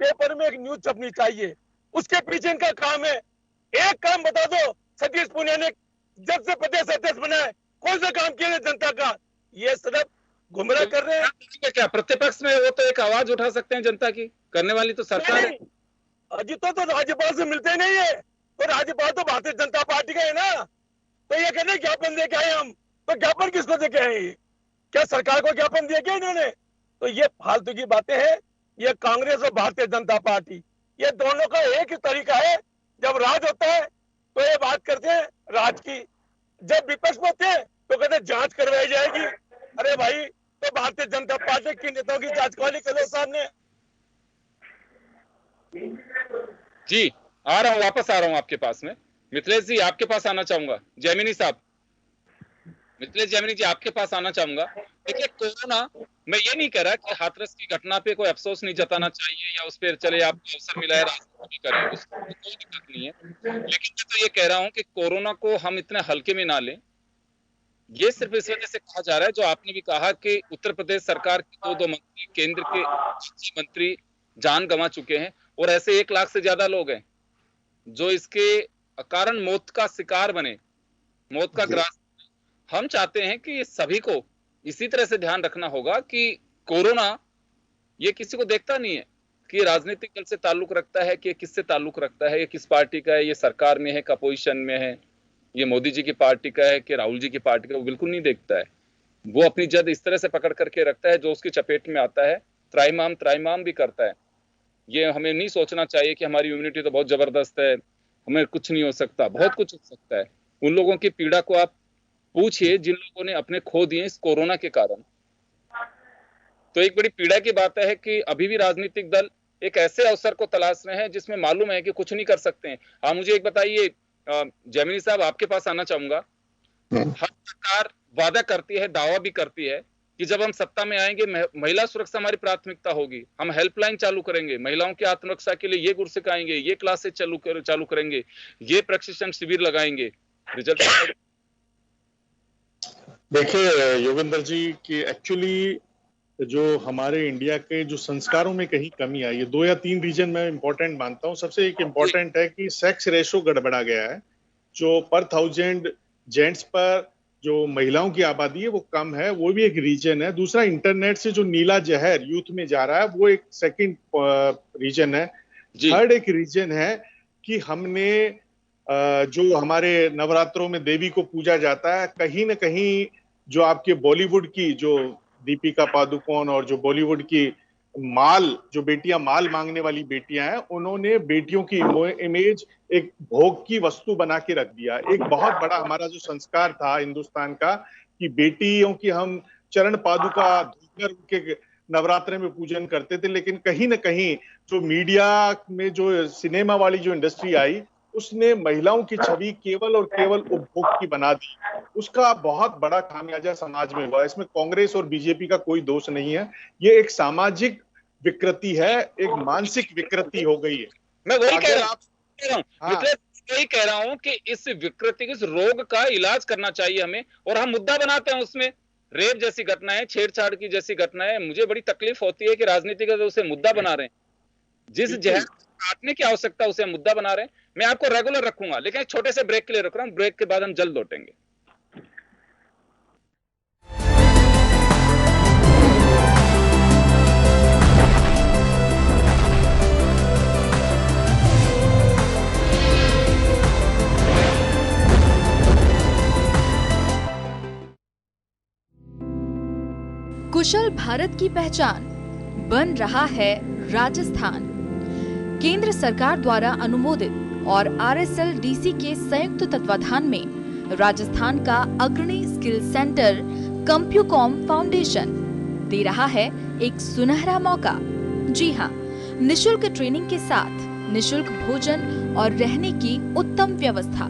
पेपर में एक न्यूज छपनी चाहिए, उसके पीछे इनका काम है। एक काम बता दो, सतीश पूनिया ने जब से प्रदेश अध्यक्ष बनाए कौन सा काम किया जनता का? ये सिर्फ गुमराह कर रहे हैं। क्या प्रतिपक्ष में वो तो एक आवाज उठा सकते हैं जनता की, करने वाली तो सरकार है। अजी तो राज्यपाल से मिलते नहीं है, तो राज्यपाल तो भारतीय जनता पार्टी का है ना। तो ये कहने ज्ञापन दे के आए हम, तो ज्ञापन किसको दे के आए? क्या सरकार को ज्ञापन दिया क्या इन्होंने? तो ये फालतू की बातें हैं। ये कांग्रेस और भारतीय जनता पार्टी, ये दोनों का एक ही तरीका है। जब राज होता है तो ये बात करते हैं राज की, जब विपक्ष में होते हैं तो कहते हैं जांच करवाई जाएगी। अरे भाई, तो भारतीय जनता पार्टी के नेताओं की जांच कौन करो सामने? जी आ रहा हूँ, वापस आ रहा हूँ आपके पास में। मिथिलेश जी आपके पास आना चाहूंगा। जैमिनी साहब, मिथिलेश जैमिनी जी आपके पास आना चाहूंगा। देखिए, कोरोना, मैं ये नहीं कह रहा कि हाथरस की घटना पे कोई अफसोस नहीं जताना चाहिए या उस पर चले आपको अवसर मिला है राजनीति करें, उसको कोई दिक्कत नहीं है। लेकिन मैं तो ये कह रहा हूँ कि कोरोना को हम इतने हल्के में ना लें। ये सिर्फ इस वजह से कहा जा रहा है, जो आपने भी कहा कि उत्तर प्रदेश सरकार के दो मंत्री, केंद्र के मंत्री जान गंवा चुके हैं, और ऐसे 1 लाख से ज्यादा लोग हैं जो इसके कारण मौत का शिकार बने, मौत का ग्रास। हम चाहते हैं कि सभी को इसी तरह से ध्यान रखना होगा कि कोरोना ये किसी को देखता नहीं है कि राजनीतिक दल से ताल्लुक रखता है, कि किससे ताल्लुक रखता है, ये किस पार्टी का है, ये सरकार में है, अपोजिशन में है, ये मोदी जी की पार्टी का है कि राहुल जी की पार्टी का, वो बिल्कुल नहीं देखता है। वो अपनी जद इस तरह से पकड़ करके रखता है, जो उसकी चपेट में आता है त्राहिमाम भी करता है। ये हमें नहीं सोचना चाहिए कि हमारी इम्यूनिटी तो बहुत जबरदस्त है, हमें कुछ नहीं हो सकता। बहुत कुछ हो सकता है। उन लोगों की पीड़ा को आप पूछिए जिन लोगों ने अपने खो दिए इस कोरोना के कारण। तो एक बड़ी पीड़ा की बात है कि अभी भी राजनीतिक दल एक ऐसे अवसर को तलाश रहे हैं जिसमें मालूम है कि कुछ नहीं कर सकते हैं। आप मुझे एक बताइए, जैमिनी साहब आपके पास आना चाहूंगा, हर सरकार वादा करती है, दावा भी करती है कि जब हम सत्ता में आएंगे महिला सुरक्षा हमारी प्राथमिकता होगी, हम हेल्पलाइन चालू करेंगे, महिलाओं की आत्मरक्षा के लिए ये गुर सिखाएंगे, ये क्लासेस चालू करेंगे, ये प्रशिक्षण शिविर लगाएंगे। रिजल्ट देखिए योगेंद्र जी कि एक्चुअली जो हमारे इंडिया के जो संस्कारों में कहीं कमी आई है, 2 या 3 रीजन मैं इंपॉर्टेंट मानता हूं। सबसे एक इंपॉर्टेंट है कि सेक्स रेशो गड़बड़ा गया है, जो पर 1000 जेंट्स पर जो महिलाओं की आबादी है वो कम है, वो भी एक रीजन है। दूसरा, इंटरनेट से जो नीला जहर यूथ में जा रहा है वो एक सेकंड रीजन है। थर्ड एक रीजन है कि हमने जो हमारे नवरात्रों में देवी को पूजा जाता है, कहीं ना कहीं जो आपके बॉलीवुड की जो दीपिका पादुकोण और जो बॉलीवुड की जो बेटियां माल मांगने वाली बेटियां हैं, उन्होंने बेटियों की इमेज एक भोग की वस्तु बना के रख दिया। एक बहुत बड़ा हमारा जो संस्कार था हिंदुस्तान का कि बेटियों की हम चरण पादुका धोकर उनके नवरात्रे में पूजन करते थे, लेकिन कहीं ना कहीं जो मीडिया में जो सिनेमा वाली जो इंडस्ट्री आई, उसने महिलाओं की छवि केवल और केवल उपभोग की बना दी। उसका बहुत बड़ा खामियाजा समाज में हुआ। इसमें कांग्रेस और बीजेपी का कोई दोष नहीं है, ये एक सामाजिक विकृति है, एक मानसिक विकृति हो गई है। मैं वही कह रहा हूँ कि इस विकृति, इस रोग का इलाज करना चाहिए हमें, और हम मुद्दा बनाते हैं उसमें। रेप जैसी घटनाएं, छेड़छाड़ की जैसी घटनाएं, मुझे बड़ी तकलीफ होती है कि राजनीति का उसे मुद्दा बना रहे हैं। जिस जहर काटने की आवश्यकता उसे मुद्दा बना रहे हैं। मैं आपको रेगुलर रखूंगा, लेकिन एक छोटे से ब्रेक के लिए रख रहा हूं। ब्रेक के बाद हम जल्द लौटेंगे। कुशल भारत की पहचान बन रहा है राजस्थान। केंद्र सरकार द्वारा अनुमोदित और RSLDC के संयुक्त तत्वाधान में राजस्थान का अग्रणी स्किल सेंटर कंप्यूकॉम फाउंडेशन दे रहा है एक सुनहरा मौका। जी हाँ, निशुल्क ट्रेनिंग के साथ निशुल्क भोजन और रहने की उत्तम व्यवस्था,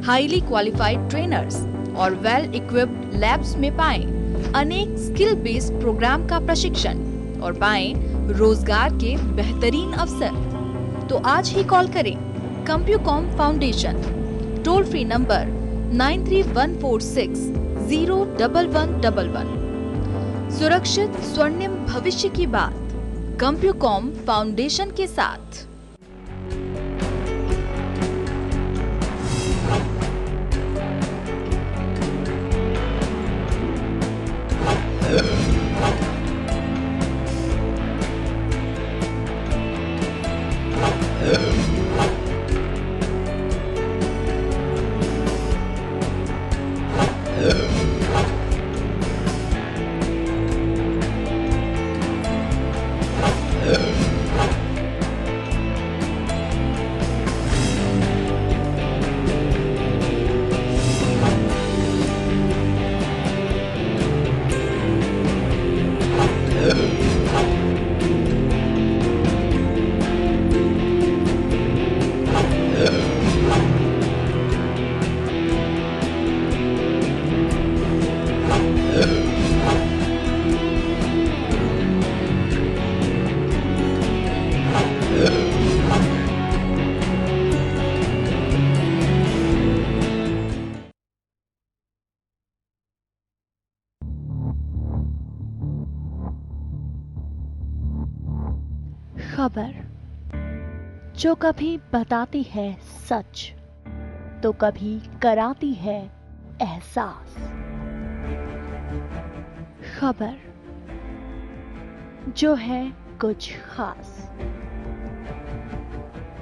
हाईली क्वालिफाइड ट्रेनर्स और वेल इक्विप्ड लैब्स में पाएं अनेक स्किल बेस्ड प्रोग्राम का प्रशिक्षण और पाएं रोजगार के बेहतरीन अवसर। तो आज ही कॉल करें कंप्यूकॉम फाउंडेशन, टोल फ्री नंबर 9314601111। सुरक्षित स्वर्णिम भविष्य की बात कंप्यूकॉम फाउंडेशन के साथ। खबर जो कभी बताती है सच तो कभी कराती है एहसास। खबर जो है कुछ खास।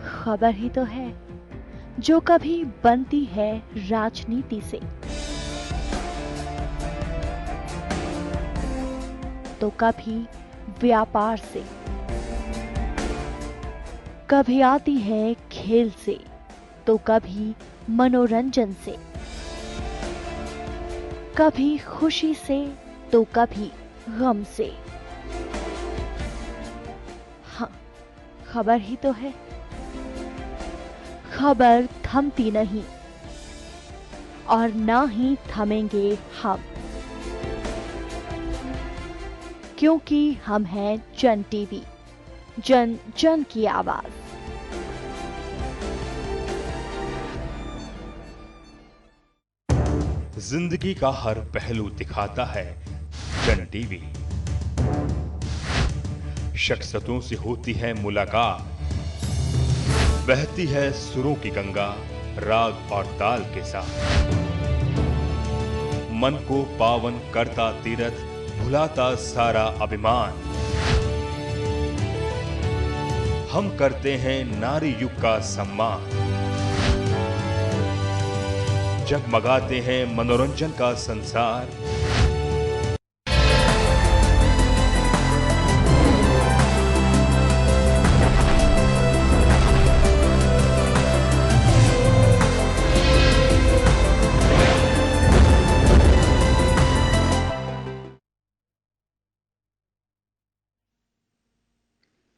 खबर ही तो है जो कभी बनती है राजनीति से तो कभी व्यापार से, कभी आती है खेल से तो कभी मनोरंजन से, कभी खुशी से तो कभी गम से। हाँ, खबर ही तो है। खबर थमती नहीं और ना ही थमेंगे हम, क्योंकि हम हैं जन टीवी, जन जन की आवाज। जिंदगी का हर पहलू दिखाता है जन टीवी। शख्सियतों से होती है मुलाकात, बहती है सुरों की गंगा राग और ताल के साथ। मन को पावन करता तीरथ, भुलाता सारा अभिमान। हम करते हैं नारी युग का सम्मान, जगमगाते हैं मनोरंजन का संसार।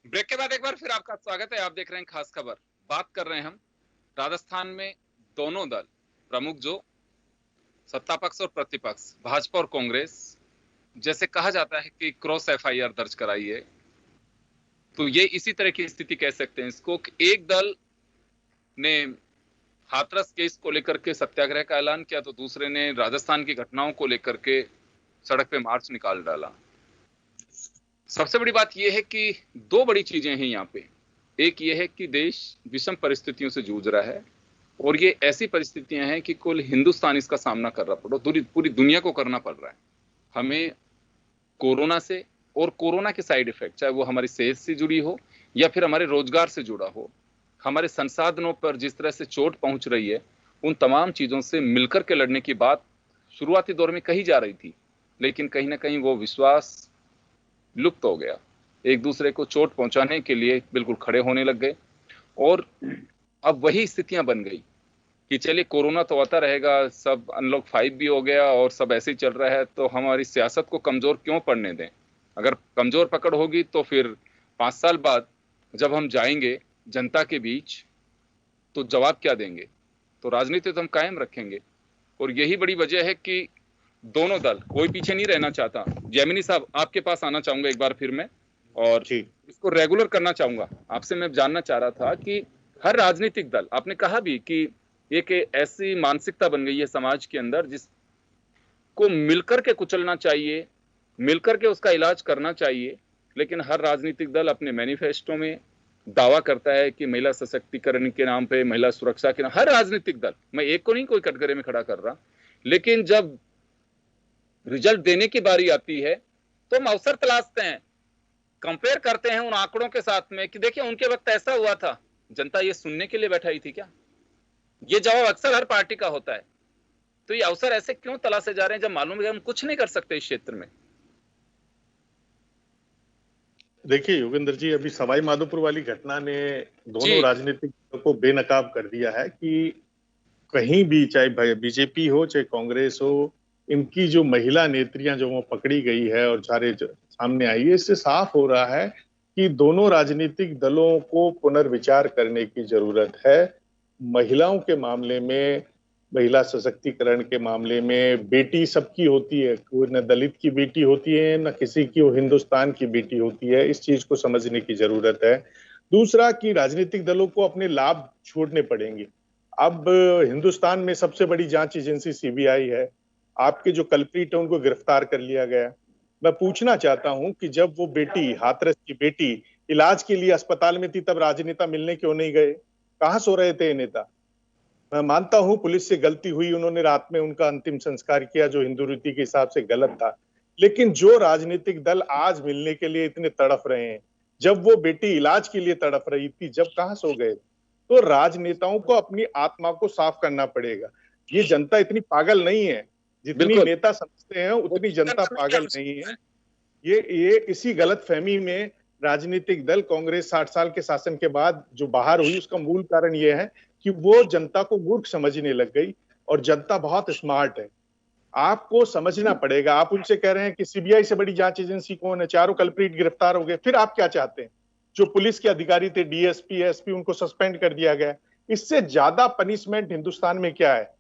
ब्रेक के बाद एक बार फिर आपका स्वागत है। आप देख रहे हैं खास खबर। बात कर रहे हैं हम राजस्थान में दोनों दल प्रमुख, जो सत्ता पक्ष और प्रतिपक्ष, भाजपा और कांग्रेस, जैसे कहा जाता है कि क्रॉस एफआईआर दर्ज कराई है, तो ये इसी तरह की स्थिति कह सकते हैं इसको कि एक दल ने हाथरस केस को लेकर के सत्याग्रह का ऐलान किया, तो दूसरे ने राजस्थान की घटनाओं को लेकर के सड़क पे मार्च निकाल डाला। सबसे बड़ी बात यह है कि दो बड़ी चीजें हैं यहाँ पे। एक ये है कि देश विषम परिस्थितियों से जूझ रहा है, और ये ऐसी परिस्थितियां हैं कि कुल हिंदुस्तान इसका सामना कर रहा पड़ो, पूरी दुनिया को करना पड़ रहा है हमें कोरोना से, और कोरोना के साइड इफेक्ट, चाहे वो हमारी सेहत से जुड़ी हो या फिर हमारे रोजगार से जुड़ा हो, हमारे संसाधनों पर जिस तरह से चोट पहुंच रही है, उन तमाम चीजों से मिलकर के लड़ने की बात शुरुआती दौर में कही जा रही थी, लेकिन कहीं ना कहीं वो विश्वास लुप्त हो गया। एक दूसरे को चोट पहुंचाने के लिए बिल्कुल खड़े होने लग गए, और अब वही स्थितियां बन गई कि चलिए कोरोना तो आता रहेगा, सब अनलॉक 5 भी हो गया और सब ऐसे ही चल रहा है, तो हमारी सियासत को कमजोर क्यों पड़ने दें। अगर कमजोर पकड़ होगी तो फिर 5 साल बाद जब हम जाएंगे जनता के बीच तो जवाब क्या देंगे। तो राजनीति तो हम कायम रखेंगे, और यही बड़ी वजह है कि दोनों दल, कोई पीछे नहीं रहना चाहता। जैमिनी साहब, आपके पास आना चाहूंगा एक बार फिर मैं, और इसको रेगुलर करना चाहूंगा। आपसे मैं जानना चाह रहा था कि हर राजनीतिक दल, आपने कहा भी कि एक ऐसी मानसिकता बन गई है समाज के अंदर जिसको मिलकर के कुचलना चाहिए, मिलकर के उसका इलाज करना चाहिए, लेकिन हर राजनीतिक दल अपने मैनिफेस्टो में दावा करता है कि महिला सशक्तिकरण के नाम पे, महिला सुरक्षा के नाम, हर राजनीतिक दल, मैं एक को नहीं कोई कटघरे में खड़ा कर रहा, लेकिन जब रिजल्ट देने की बारी आती है तो हम अवसर तलाशते हैं, कंपेयर करते हैं उन आंकड़ों के साथ में कि देखिए उनके वक्त ऐसा हुआ था, जनता ये सुनने के लिए बैठाई थी क्या। ये जवाब अक्सर हर पार्टी का होता है। तो ये अवसर ऐसे क्यों तलाशे जा रहे हैं जब मालूम है हम कुछ नहीं कर सकते इस क्षेत्र में। देखिए योगेंद्र जी, अभी सवाई माधोपुर वाली घटना ने दोनों राजनीतिक दलों को बेनकाब कर दिया है कि कहीं भी, चाहे बीजेपी हो चाहे कांग्रेस हो, इनकी जो महिला नेत्रियां जो वो पकड़ी गई है और सारे सामने आई है, इससे साफ हो रहा है कि दोनों राजनीतिक दलों को पुनर्विचार करने की जरूरत है। महिलाओं के मामले में, महिला सशक्तिकरण के मामले में, बेटी सबकी होती है, कोई न दलित की बेटी होती है न किसी की हिंदुस्तान की बेटी होती है। इस चीज को समझने की जरूरत है। दूसरा कि राजनीतिक दलों को अपने लाभ छोड़ने पड़ेंगे। अब हिंदुस्तान में सबसे बड़ी जांच एजेंसी सीबीआई है। आपके जो कल्प्रिट है उनको गिरफ्तार कर लिया गया। मैं पूछना चाहता हूं कि जब वो बेटी, हाथरस की बेटी, इलाज के लिए अस्पताल में थी, तब राजनेता मिलने क्यों नहीं गए? कहां सो रहे थे ये नेता? मैं मानता हूं पुलिस से गलती हुई, उन्होंने रात में उनका अंतिम संस्कार किया जो हिंदू रीति के हिसाब से गलत था, लेकिन जो राजनीतिक दल आज मिलने के लिए इतने तड़फ रहे हैं, जब वो बेटी इलाज के लिए तड़फ रही थी, जब कहां सो गए? तो राजनेताओं को अपनी आत्मा को साफ करना पड़ेगा। ये जनता इतनी पागल नहीं है जितनी नेता समझते हैं, उतनी जनता पागल नहीं है। ये इसी गलतफहमी में राजनीतिक दल कांग्रेस 60 साल के शासन के बाद जो बाहर हुई, उसका मूल कारण ये है कि वो जनता को मूर्ख समझने लग गई, और जनता बहुत स्मार्ट है। आपको समझना पड़ेगा। आप उनसे कह रहे हैं कि सीबीआई से बड़ी जांच एजेंसी कौन है, चारों कल्प्रिट गिरफ्तार हो गए, फिर आप क्या चाहते हैं? जो पुलिस के अधिकारी थे, डीएसपी, एसपी, उनको सस्पेंड कर दिया गया। इससे ज्यादा पनिशमेंट हिंदुस्तान में क्या है?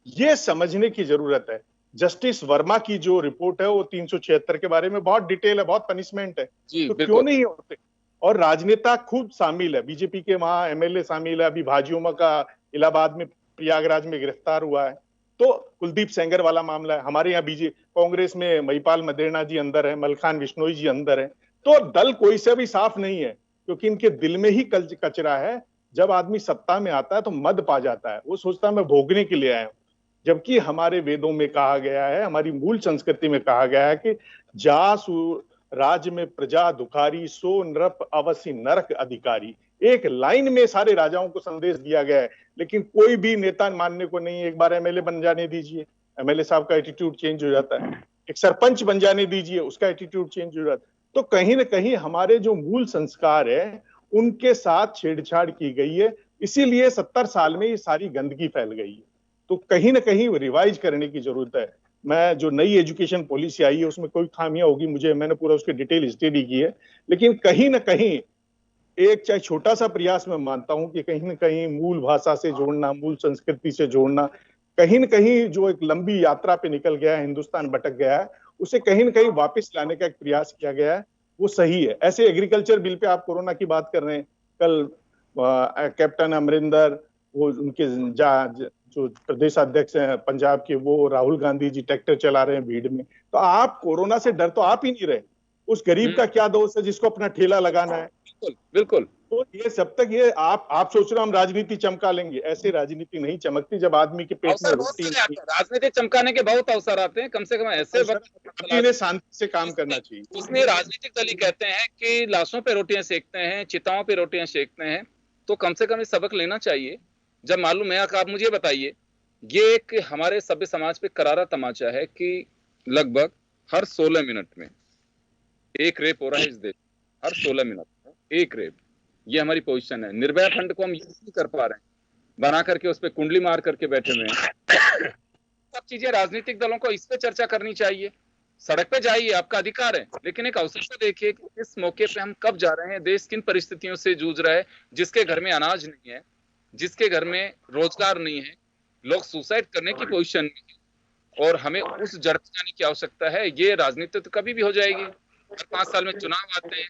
ये समझने की जरूरत है। जस्टिस वर्मा की जो रिपोर्ट है वो 376 के बारे में बहुत डिटेल है, बहुत पनिशमेंट है, तो क्यों नहीं होते? और राजनेता खूब शामिल है, बीजेपी के वहां एमएलए शामिल है, अभी भाजियोमा का इलाहाबाद में प्रयागराज में गिरफ्तार हुआ है, तो कुलदीप सेंगर वाला मामला है, हमारे यहाँ कांग्रेस में महिपाल मदेरणा जी अंदर है, मलखान विश्नोई जी अंदर है, तो दल कोई से भी साफ नहीं है, क्योंकि इनके दिल में ही कचरा है। जब आदमी सत्ता में आता है तो मद पा जाता है, वो सोचता है मैं भोगने के लिए आया हूं, जबकि हमारे वेदों में कहा गया है, हमारी मूल संस्कृति में कहा गया है कि जासु राज्य में प्रजा दुखारी, सो नृप अवश्य नरक अधिकारी। एक लाइन में सारे राजाओं को संदेश दिया गया है, लेकिन कोई भी नेता मानने को नहीं। एक बार एमएलए बन जाने दीजिए, एमएलए साहब का एटीट्यूड चेंज हो जाता है, एक सरपंच बन जाने दीजिए, उसका एटीट्यूड चेंज हो जाता है। तो कहीं ना कहीं हमारे जो मूल संस्कार है उनके साथ छेड़छाड़ की गई है, इसीलिए 70 साल में ये सारी गंदगी फैल गई है। तो कहीं ना कहीं रिवाइज करने की जरूरत है। मैं जो नई एजुकेशन पॉलिसी आई है उसमें कोई खामियां होगी, मैंने पूरा उसकी डिटेल स्टडी की है, लेकिन कहीं ना कहीं एक चाहे छोटा सा प्रयास मैं मानता हूं कि कहीं ना कहीं मूल भाषा से जोड़ना, मूल संस्कृति से जोड़ना, कहीं ना कहीं जो एक लंबी यात्रा पे निकल गया है, हिंदुस्तान भटक गया है, उसे कहीं ना कहीं वापस लाने का एक प्रयास किया गया है, वो सही है। ऐसे एग्रीकल्चर बिल पे आप कोरोना की बात कर रहे हैं, कल कैप्टन अमरिंदर, वो उनके जो प्रदेश अध्यक्ष हैं पंजाब के, वो राहुल गांधी जी ट्रैक्टर चला रहे हैं भीड़ में, तो आप कोरोना से डर तो आप ही नहीं रहे, उस गरीब का क्या दोष है जिसको अपना ठेला लगाना है? बिल्कुल। तो ये सब तक ये आप सोच रहे हो हम राजनीति चमका लेंगे, ऐसे राजनीति नहीं चमकती। जब आदमी के पेट में रोटी, राजनीति चमकाने के बहुत अवसर आते हैं, कम से कम ऐसे वक्त शांति से काम करना चाहिए। उसमें राजनीतिक दल ही कहते हैं कि लाशों पे रोटियां सेकते हैं, चिताओं पे रोटियां सेकते हैं, तो कम से कम ये सबक लेना चाहिए। जब मालूम है, आप मुझे बताइए, ये एक हमारे सभ्य समाज पे करारा तमाचा है कि लगभग हर 16 मिनट में एक रेप हो रहा है इस देश, हर 16 मिनट में एक रेप। ये हमारी पोजीशन है। निर्भया फंड को हम यूज नहीं कर पा रहे हैं, बना करके उस पर कुंडली मार करके बैठे हुए हैं। सब चीजें राजनीतिक दलों को इस पे चर्चा करनी चाहिए। सड़क पे जाइए, आपका अधिकार है, लेकिन एक अवसर पे देखिए कि इस मौके पे हम कब जा रहे हैं, देश किन परिस्थितियों से जूझ रहा है। जिसके घर में अनाज नहीं है, जिसके घर में रोजगार नहीं है, लोग सुसाइड करने की पोजीशन में है, और हमें उस जड़ पे जाने की आवश्यकता है। ये राजनीति तो कभी भी हो जाएगी। हर 5 साल में चुनाव आते हैं,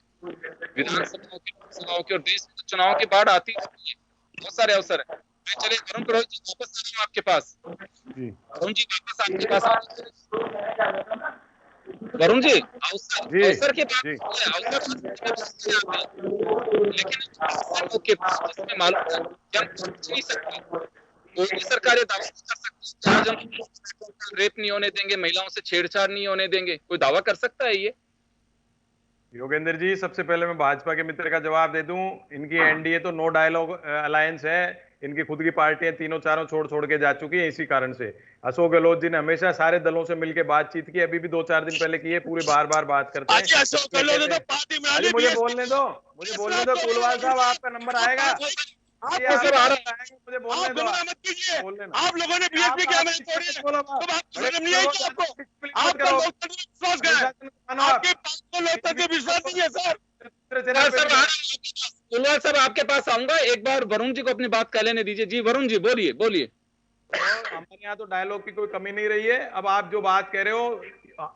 विधानसभाओं के, लोकसभाओं के, और देश में तो चुनाव की बाढ़ आती है। बहुत सारे अवसर है। मैं चले वरुण पुरोहित जी वापस आ रहा हूँ आपके पास। वरुण जी वापस आपके पास। वरुण जी, अवसर के बाद लेकिन मालूम है कि हम कुछ नहीं सकते। कोई भी सरकार ये दावा कर सकती है हम रेप नहीं होने देंगे, महिलाओं से छेड़छाड़ नहीं होने देंगे, कोई दावा कर सकता है ये? योगेंद्र जी, सबसे पहले मैं भाजपा के मित्र का जवाब दे दूं। इनकी एनडीए तो नो डायलॉग अलायंस है, इनकी खुद की पार्टियां तीनों चारों छोड़ के जा चुकी है। इसी कारण से अशोक गहलोत जी ने हमेशा सारे दलों से मिलकर बातचीत की, अभी भी 2-4 दिन पहले की है, पूरे बार बात करते हैं। मुझे बोलने दो, कुलवाल साहब, आपका नंबर आएगा, मुझे बोलने दो। आप लोगों ने बीएसपी की आवाज तोड़ी है, तो आप शर्म नहीं आई कि आपको लोकतंत्र विश्वास गया, आपके पास तो लोकतंत्र विश्वास नहीं है सर। कुलवाल साहब, आपके पास आऊंगा, एक बार वरुण जी को अपनी बात कह लेने दीजिए। जी वरुण जी, बोलिए। हमारे यहाँ तो डायलॉग की कोई कमी नहीं रही है। अब आप जो बात कह रहे हो,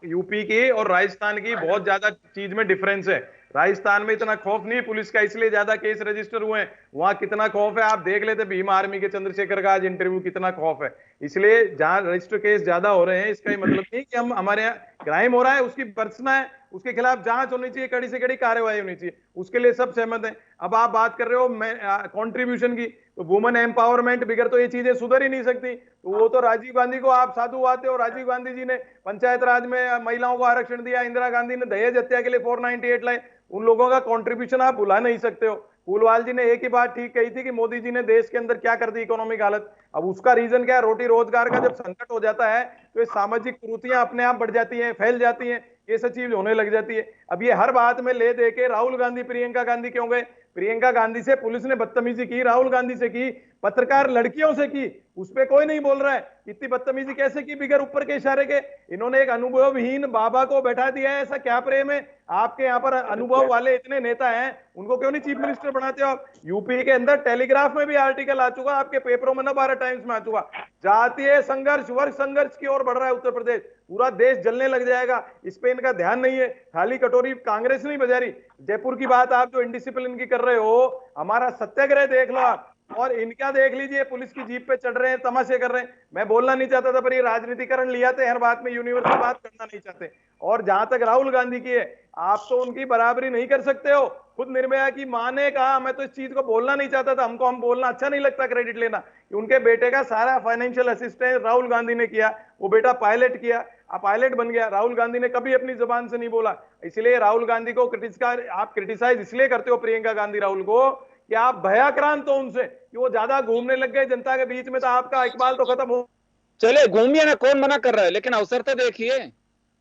यूपी की और राजस्थान की बहुत ज्यादा चीज में डिफरेंस है। राजस्थान में इतना खौफ नहीं पुलिस का, इसलिए ज्यादा केस रजिस्टर हुए हैं। वहां कितना खौफ है आप देख लेते, भीम आर्मी के चंद्रशेखर का आज इंटरव्यू, कितना खौफ है। इसलिए जहां रजिस्टर केस ज्यादा हो रहे हैं, इसका मतलब नहीं कि हमारे यहाँ क्राइम हो रहा है, उसकी बरसना है, उसके खिलाफ जांच होनी चाहिए, कड़ी से कड़ी कार्रवाई होनी चाहिए, उसके लिए सब सहमत हैं। अब आप बात कर रहे हो कंट्रीब्यूशन की, तो वुमेन एम्पावरमेंट बगैर तो ये चीजें सुधर ही नहीं सकती। तो वो तो राजीव गांधी को आप साधुवाद हो, राजीव गांधी जी ने पंचायत राज में महिलाओं को आरक्षण दिया, इंदिरा गांधी ने दहेज हत्या के लिए 498 लाए, उन लोगों का कंट्रीब्यूशन आप भुला नहीं सकते हो। फूलवाल जी ने एक ही बात ठीक कही थी कि मोदी जी ने देश के अंदर क्या कर दी इकोनॉमिक हालत। अब उसका रीजन क्या है? रोटी रोजगार का जब संकट हो जाता है तो ये सामाजिक कुरीतियां अपने आप बढ़ जाती हैं, फैल जाती हैं, ये सब चीज होने लग जाती है। अब ये हर बात में ले दे के राहुल गांधी प्रियंका गांधी क्यों गए? प्रियंका गांधी से पुलिस ने बदतमीजी की, राहुल गांधी से की, पत्रकार लड़कियों से की, उस पे कोई नहीं बोल रहा है। इतनी बदतमीजी कैसे की बिगर ऊपर के इशारे के? इन्होंने एक अनुभवहीन बाबा को बैठा दिया है, ऐसा क्या प्रेम है आपके यहाँ पर? अनुभव वाले इतने नेता हैं, उनको क्यों नहीं चीफ मिनिस्टर बनाते हो आप? यूपी के अंदर टेलीग्राफ में भी आर्टिकल आ चुका, आपके पेपरों में ना 12 टाइम्स में आ चुका। जातीय संघर्ष, वर्ग संघर्ष की ओर बढ़ रहा है उत्तर प्रदेश, पूरा देश जलने लग जाएगा। इस पे इनका ध्यान नहीं है, खाली कटोरी कांग्रेस नहीं बजा रही। जयपुर की बात आप जो इंडिसिप्लिन की कर रहे हो, हमारा सत्याग्रह देख लो आप, और इनका देख लीजिए, पुलिस की जीप पे चढ़ रहे हैं, तमाशे कर रहे हैं। मैं बोलना नहीं चाहता था, पर ये राजनीतिकरण लिया थे हर बात में, यूनिवर्सल बात करना नहीं चाहते। और जहां तक राहुल गांधी की है, आप तो उनकी बराबरी नहीं कर सकते हो। खुद निर्भया की मां ने कहा, मैं तो इस चीज को बोलना नहीं चाहता था, हम बोलना अच्छा नहीं लगता क्रेडिट लेना, कि उनके बेटे का सारा फाइनेंशियल असिस्टेंस राहुल गांधी ने किया, वो बेटा पायलट किया, पायलट बन गया। राहुल गांधी ने कभी अपनी जुबान से नहीं बोला। इसलिए राहुल गांधी को आप क्रिटिसाइज इसलिए करते हो प्रियंका गांधी राहुल को, कि आप भयाक्रांत हो उनसे, कि वो ज्यादा घूमने लग गए जनता के बीच में, तो आपका इकबाल तो खत्म हो। चले घूमिए ना, कौन मना कर रहा है, लेकिन अवसर तो देखिए।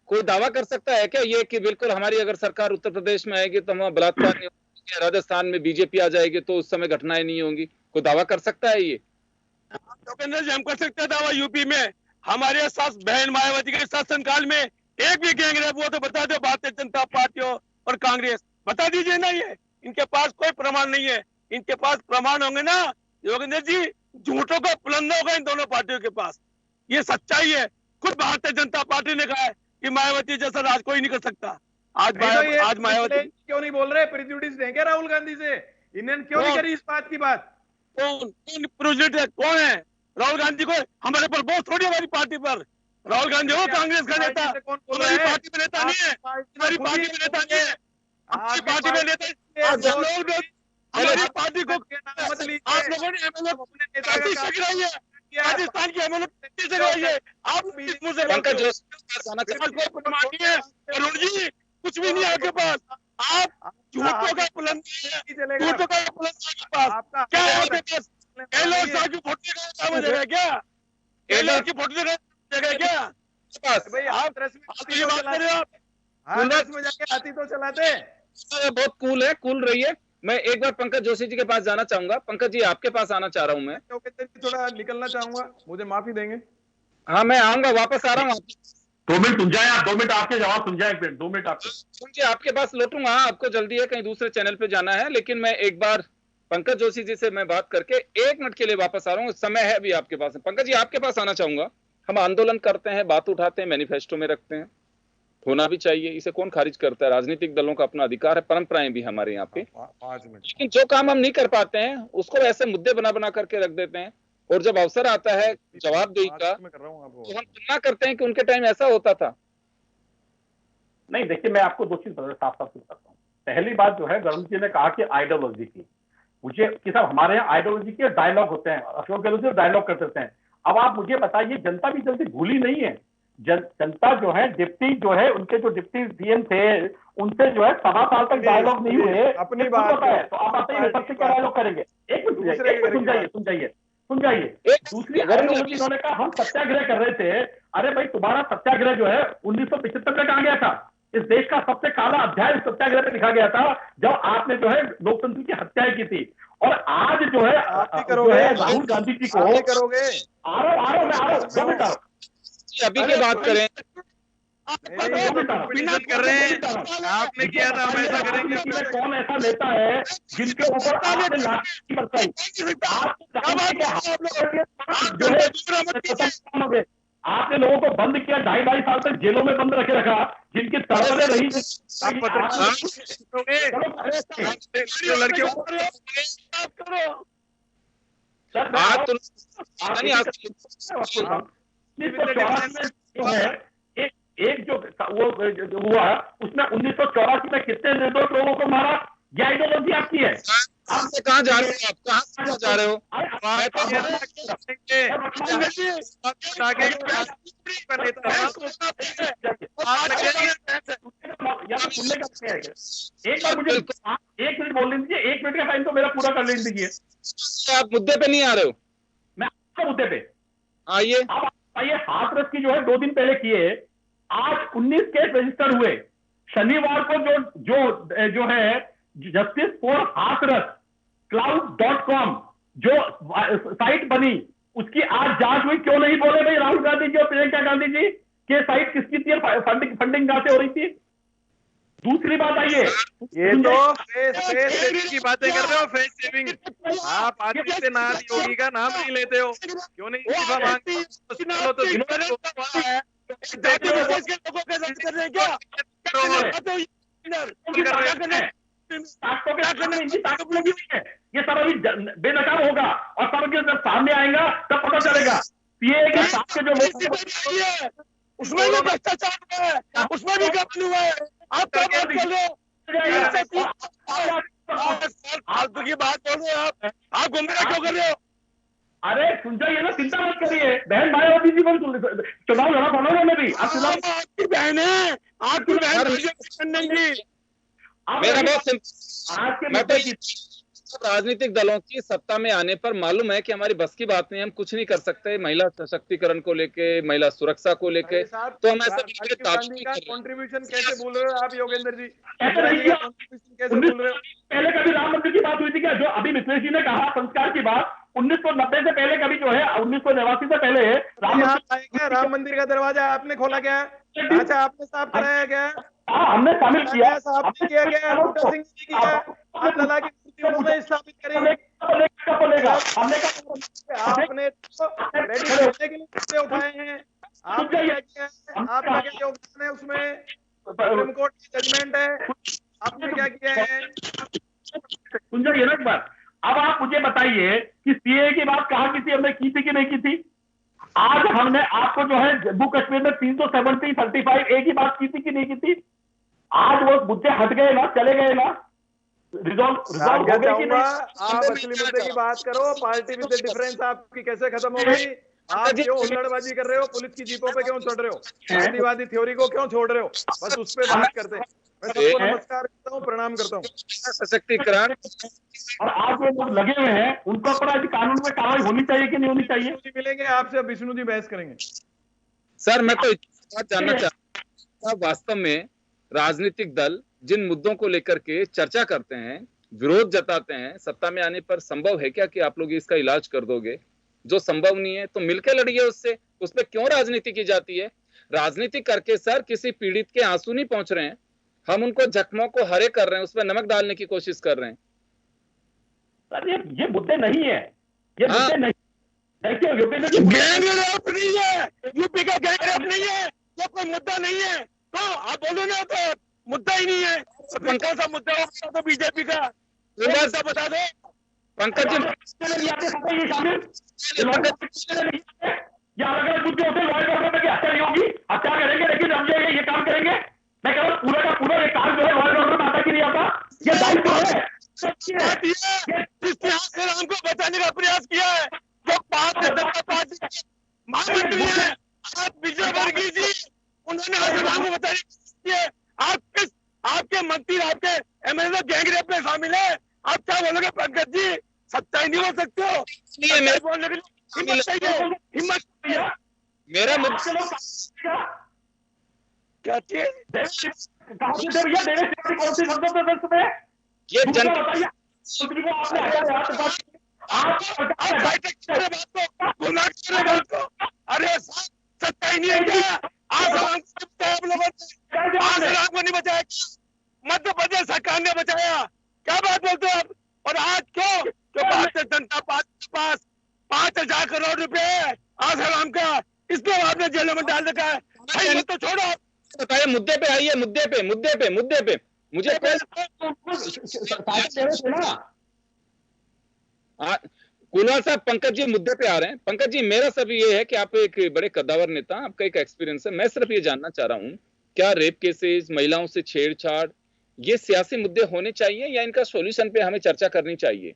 कोई दावा कर सकता है क्या ये कि बिल्कुल हमारी अगर सरकार उत्तर प्रदेश में आएगी तो हम बलात्कार नहीं होंगे, राजस्थान में बीजेपी आ जाएगी तो उस समय घटनाएं नहीं होंगी? कोई दावा कर सकता है ये? हम कर सकते हैं दावा। यूपी में हमारे साथ बहन मायावती के शासनकाल में एक भी गैंगरेप हुआ तो बता दो, भारतीय जनता पार्टी और कांग्रेस, बता दीजिए ना। ये इनके पास कोई प्रमाण नहीं है। इनके पास प्रमाण होंगे ना योगेंद्र जी, झूठों का पुलंदा होगा इन दोनों पार्टियों के पास। ये सच्चाई है। खुद भारतीय जनता पार्टी ने कहा है कि मायावती जैसा राज कोई नहीं कर सकता। आज मायावती क्यों नहीं बोल रहे? प्रेजुडिस है क्या राहुल गांधी से? इन्होंने क्यों नहीं करी इस बात की बात? कौन है? राहुल गांधी को हमारे पर बहुत थोड़ी, हमारी पार्टी पर। राहुल गांधी हो कांग्रेस का नेता, हमारी पार्टी में नेता नहीं है, हमारी पार्टी में नेता नहीं है, हमारी पार्टी में नेता। हमारी पार्टी को आप लोगों ने गिराई है, राजस्थान की एमएलए गिराई है। आप मुंह से पंकज अरुण जी, कुछ भी नहीं है आपके पास। आप झूठों का पुलंदा है, झूठों का पुलंदा के पास क्या है आपके पास? एलओ साहब की फोटो का हो जाएगा क्या? एलओ की फोटो जगह क्या? भाई आप रस्मी बात कर रहे हो, आप रस्म में जाके हाथी तो चलाते। बहुत कूल है, कूल रही है। मैं एक बार पंकज जोशी जी के पास जाना चाहूंगा। पंकज जी, आपके पास आना चाह रहा हूं मैं। थोड़ा निकलना चाहूंगा, मुझे माफी देंगे? हाँ, मैं आऊंगा, वापस आ रहा हूँ। 2 मिनट सुन जाए आप, 2 मिनट आपके जवाब सुन जाए, 2 मिनट आपके सुनिए, आपके पास लौटूंगा। आपको जल्दी है, कहीं दूसरे चैनल पे जाना है, लेकिन मैं एक बार पंकज जोशी जी से मैं बात करके 1 मिनट के लिए वापस आ रहा हूँ। समय है अभी आपके पास। पंकज जी, आपके पास आना चाहूंगा। हम आंदोलन करते हैं, बात उठाते हैं, मैनिफेस्टो में रखते हैं, होना भी चाहिए, इसे कौन खारिज करता है? राजनीतिक दलों का अपना अधिकार है, परंपराएं भी हमारे यहाँ पे। लेकिन जो काम हम नहीं कर पाते हैं उसको ऐसे मुद्दे बना करके रख देते हैं, और जब अवसर आता है जवाबदेही का तो हम तुलना करते हैं कि उनके टाइम ऐसा होता था। नहीं, देखिए मैं आपको 2 चीज साफ साफ करता हूँ। पहली बात जो है, गरुण जी ने कहा कि आइडियोलॉजी की, मुझे कि साहब हमारे यहाँ आइडियोलॉजी के डायलॉग होते हैं, अशोक गहलोत जी डायलॉग कर सकते हैं। अब आप मुझे बताइए, जनता भी जल्दी भूली नहीं है। जनता जो है, डिप्टी जो है, उनके जो डिप्टी सीएम थे, उनसे जो है 7 साल तक डायलॉग नहीं हुए। अपनी बात है तो आप बताइए विपक्ष से क्या डायलॉग करेंगे? एक मिनट सुन जाइए। दूसरी उन्होंने कहा हम सत्याग्रह कर रहे थे। अरे भाई, तुम्हारा सत्याग्रह जो है 1975 में कहा गया था। इस देश का सबसे काला अध्याय सत्याग्रह पे लिखा गया था, जब आपने जो है लोकतंत्र की हत्याएं की थी। और आज जो है राहुल गांधी जी को करोगे? अभी की बात करें, कर रहे हैं, आपने किया था, हम ऐसा करेंगे। कौन ऐसा नेता है जिनके ऊपर आपने लाठी बरसाई? आपने लोगों को बंद किया, 2.5 साल तक जेलों में बंद रखे रखा, जिनकी तड़पने रही। एक जो हुआ उसमें 1984 में कितने निर्दोष लोगों को मारा, ये आइडियोलॉजी आपकी है। आपसे कहाँ जा रहे हो? आप कहाँ जा रहे हो? एक मिनट बोल लीजिए, 1 मिनट का टाइम तो मेरा पूरा कर ले दीजिए। आप मुद्दे पे नहीं आ रहे हो? मैं आपका मुद्दे पे आइए। आप आइए। हाथरस की जो है 2 दिन पहले किए, आज 19 केस रजिस्टर हुए। शनिवार को जो है जस्टिस फॉर हाथरस cloud.com जो साइट बनी उसकी आज जांच हुई, क्यों नहीं बोले भाई राहुल गांधी जी और प्रियंका गांधी जी कि साइट किसकी थी, फंडिंग कहां से हो रही थी? दूसरी बात आइए, ये तो फेस सेविंग की बातें कर रहे हो, फेस सेविंग। आप आदित्यनाथ योगी का नाम नहीं लेते हो, क्यों नहीं इस्तीफा मांगते हो? तो ये सब अभी बेनकाब होगा और सब जब सामने आएगा तब पता चलेगा। सीए के साथ के जो उसमें भी भ्रष्टाचार हुआ है, उसमें भी गबन हुआ है। आप क्या बात कर रहे हो? फालतू की बात बोल रहे हो आप गुमराह क्यों कर रहे हो? अरे सुन जाइए ना, चिंता मत करिए, बहन मायावती जी को चुनाव लड़ा था उन्होंने भी। आपकी बहन है, आपकी बहन नहीं। मेरा बहुत मैं तो राजनीतिक दलों की सत्ता में आने पर मालूम है कि हमारी बस की बात नहीं, हम कुछ नहीं कर सकते महिला सशक्तिकरण को लेके, महिला सुरक्षा को लेके। तो हम ऐसे कंट्रीब्यूशन कैसे बोल रहे हो आप योगेंद्र जी? कैसे बोल रहे हो? पहले कभी राम मंदिर की बात हुई थी क्या? जो अभी मिथिलेश जी ने कहा संस्कार की बात, 1990 से पहले कभी जो है 1989 से पहले राम मंदिर का दरवाजा आपने खोला क्या? अच्छा, आपने साफ कराया क्या? हमने शामिल किया, आपने किया क्या? बूटा सिंह जी किया, आप लला की मूर्ति स्थापित करेंगे। आपने रेडी करने के लिए मुद्दे उठाए हैं, आपने क्या किया है? आपका क्या योगदान है उसमें? सुप्रीम कोर्ट की जजमेंट है, आपने क्या किया है? सुन जाइए ना एक बार। अब आप मुझे बताइए कि सीए की बात कहाँ की थी, हमने की थी कि नहीं की थी? आज हमने आपको जो है जम्मू कश्मीर में 335A की बात की थी कि नहीं की थी? आज वो मुद्दे हट गए ना, चले गए ना, रिजॉल्व हो गए कि नहीं? आप असली मुद्दे की बात करो। पार्टी विद डिफरेंस आपकी कैसे खत्म हो गई? आप क्यों हुल्लड़बाजी कर रहे हो? पुलिस की जीपों पे क्यों चढ़ रहे हो? गांधीवादी थ्योरी को क्यों छोड़ रहे हो? बस उस पे बात करते हैं। मैं सबको नमस्कार करता हूँ, प्रणाम करता हूँ। सशक्तिकरण और आप जो लोग लगे हुए हैं उनको अपराध कानून में कार्रवाई होनी चाहिए कि नहीं होनी चाहिए? मिलेंगे आपसे, विष्णु जी बहस करेंगे। सर मैं तो बात जानना चाहता हूँ, वास्तव में राजनीतिक दल जिन मुद्दों को लेकर के चर्चा करते हैं, विरोध जताते हैं, सत्ता में आने पर संभव है क्या कि आप लोग इसका इलाज कर दोगे? जो संभव नहीं है तो मिलकर लड़िए उससे, उस पर क्यों राजनीति की जाती है? राजनीति करके सर किसी पीड़ित के आंसू नहीं पहुंच रहे हैं, हम उनको जख्मों को हरे कर रहे हैं, उसमें नमक डालने की कोशिश कर रहे हैं। सर ये मुद्दे नहीं है, ये मुद्दे नहीं। देखिए गैंगरेप नहीं है, यूपी का गैंगरेप नहीं है, वो कोई मुद्दा नहीं है। तो आप बोलो ना, तो मुद्दा ही नहीं है। कौन सा मुद्दा हो तो बीजेपी का सा बता दो। पंकज जी या अगर मुद्दे होते लॉ एंड ऑर्डर की हत्या नहीं होगी, हत्या करेंगे लेकिन हम ये काम करेंगे। मैं कह रहा हूँ पूरा का पूरा ये काम जो है लॉ एंड ऑर्डर में आता कि नहीं आता, ये दायित्व है। इतिहास ने हमको बचाने का प्रयास किया है। जो भारतीय जनता पार्टी महामंत्री है आज विजय वर्गीय जी, उन्होंने हमको बचाने की आपके मंत्री, आपके एमएलए गैंगरेप में शामिल है। आप क्या बोलोगे पंकज जी? सच्चाई नहीं बोल सकते हो, मेरे बोलने के लिए हिम्मत चाहिए, हिम्मत चाहिए। मेरा क्या चीज ये जनता अरे सच्चाई नहीं है क्या? आप लोगों को नहीं बचाया, मध्य प्रदेश सरकार ने बचाया। क्या बात बोलते हो आप? और आज क्यों भारतीय जनता पार्टी के पास 5,000 करोड़ रुपए है आसाराम का, इसको आपने जेल में डाल रखा है। तो छोड़ो, बताइए मुद्दे पे आइए, मुद्दे पे मुझे कुलवाल साहब, पंकज जी मुद्दे पे आ रहे हैं। पंकज जी मेरा सब ये है कि आप एक बड़े कद्दावर नेता, आपका एक एक्सपीरियंस है। मैं सिर्फ ये जानना चाह रहा हूँ, क्या रेप केसेस, महिलाओं से छेड़छाड़, ये सियासी मुद्दे होने चाहिए या इनका सॉल्यूशन पे हमें चर्चा करनी चाहिए?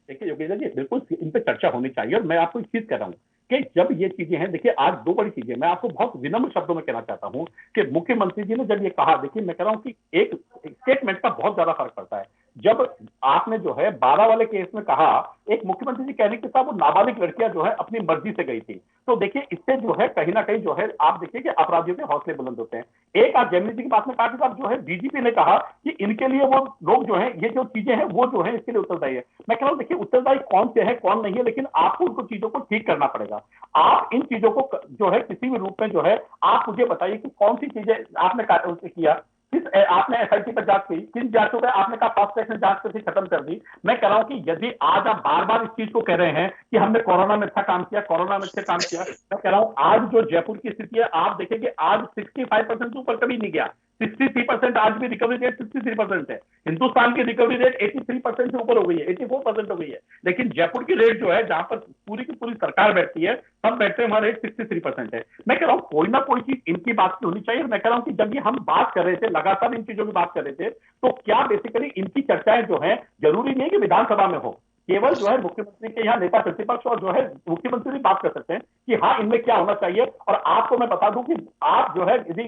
देखिए योगेंद्र जी, बिल्कुल इन पे चर्चा होनी चाहिए। और मैं आपको एक चीज कह रहा हूँ कि जब ये चीजें हैं, देखिए आज दो बड़ी चीजें मैं आपको बहुत विनम्र शब्दों में कहना चाहता हूँ कि मुख्यमंत्री जी ने जब ये कहा, देखिए मैं कह रहा हूँ कि एक स्टेटमेंट का बहुत ज्यादा फर्क पड़ता है। जब आपने जो है 12 वाले केस में कहा, एक मुख्यमंत्री जी कहने के साथ वो नाबालिग लड़कियां जो है अपनी मर्जी से गई थी, तो देखिए इससे जो है कहीं ना कहीं जो है आप देखिए कि अपराधियों के हौसले बुलंद होते हैं। एक आप जैमिनी जी की बात में कहा कि साहब जो है डीजीपी ने कहा कि इनके लिए वो लोग जो है ये जो चीजें हैं वो जो है इसके लिए उत्तरदायी है। मैं कह रहा हूं देखिए उत्तरदायी कौन से है कौन नहीं है, लेकिन आपको उनको चीजों को ठीक करना पड़ेगा। आप इन चीजों को जो है किसी भी रूप में जो है आप मुझे बताइए कि कौन सी चीजें आपने किया, किस आपने एसआईटी पर जांच की, किन जांचों में आपने कहा फास्ट ट्रैक में जांच करके खत्म कर दी। मैं कह रहा हूं कि यदि आज आप बार बार इस चीज को कह रहे हैं कि हमने कोरोना में अच्छा काम किया, कोरोना में अच्छा काम किया, मैं कह रहा हूं आज जो जयपुर की स्थिति है आप देखेंगे आज 65% से ऊपर कभी नहीं गया, 63% आज भी रिकवरी रेट 63% है। हिंदुस्तान की रिकवरी रेट 83% से ऊपर हो गई है, 84% हो गई है, लेकिन जयपुर की रेट जो है जहां पर पूरी की पूरी सरकार बैठती है सब बैठते हैं वहां रेट 63% है। मैं कह रहा हूं कोई ना कोई चीज इनकी बात की होनी चाहिए। मैं कह रहा हूं कि जब ये हम बात कर रहे थे लगातार इन चीजों की बात कर रहे थे, तो क्या बेसिकली इनकी चर्चाएं जो है जरूरी नहीं कि विधानसभा में हो, केवल जो है मुख्यमंत्री के यहाँ नेता प्रतिपक्ष और जो है मुख्यमंत्री भी बात कर सकते हैं कि हाँ इनमें क्या होना चाहिए। और आपको मैं बता दूं कि आप जो है यदि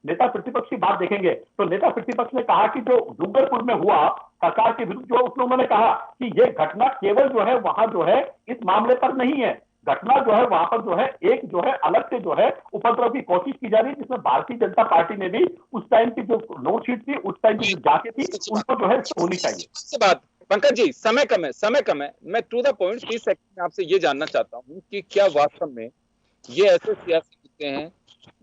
नेता प्रतिपक्ष की बात देखेंगे तो नेता प्रतिपक्ष ने कहा कि जो डूंगरपुर में हुआ सरकार के विरुद्ध जो उसमें उन्होंने कहा कि ये घटना केवल जो है वहां जो है इस मामले पर नहीं है, घटना जो है वहां पर जो है एक जो है अलग से जो है उपद्रव की कोशिश की जा रही है, जिसमें भारतीय जनता पार्टी ने भी उस टाइम की जो नोटशीट थी उस टाइम की जो जांचें थी उनको जो है होनी चाहिए। बात पंकज जी समय कम है, मैं टू द पॉइंट 30 सेकंड में आपसे ये जानना चाहता हूं कि क्या वास्तव में ये ऐसे सियासी मुद्दे हैं,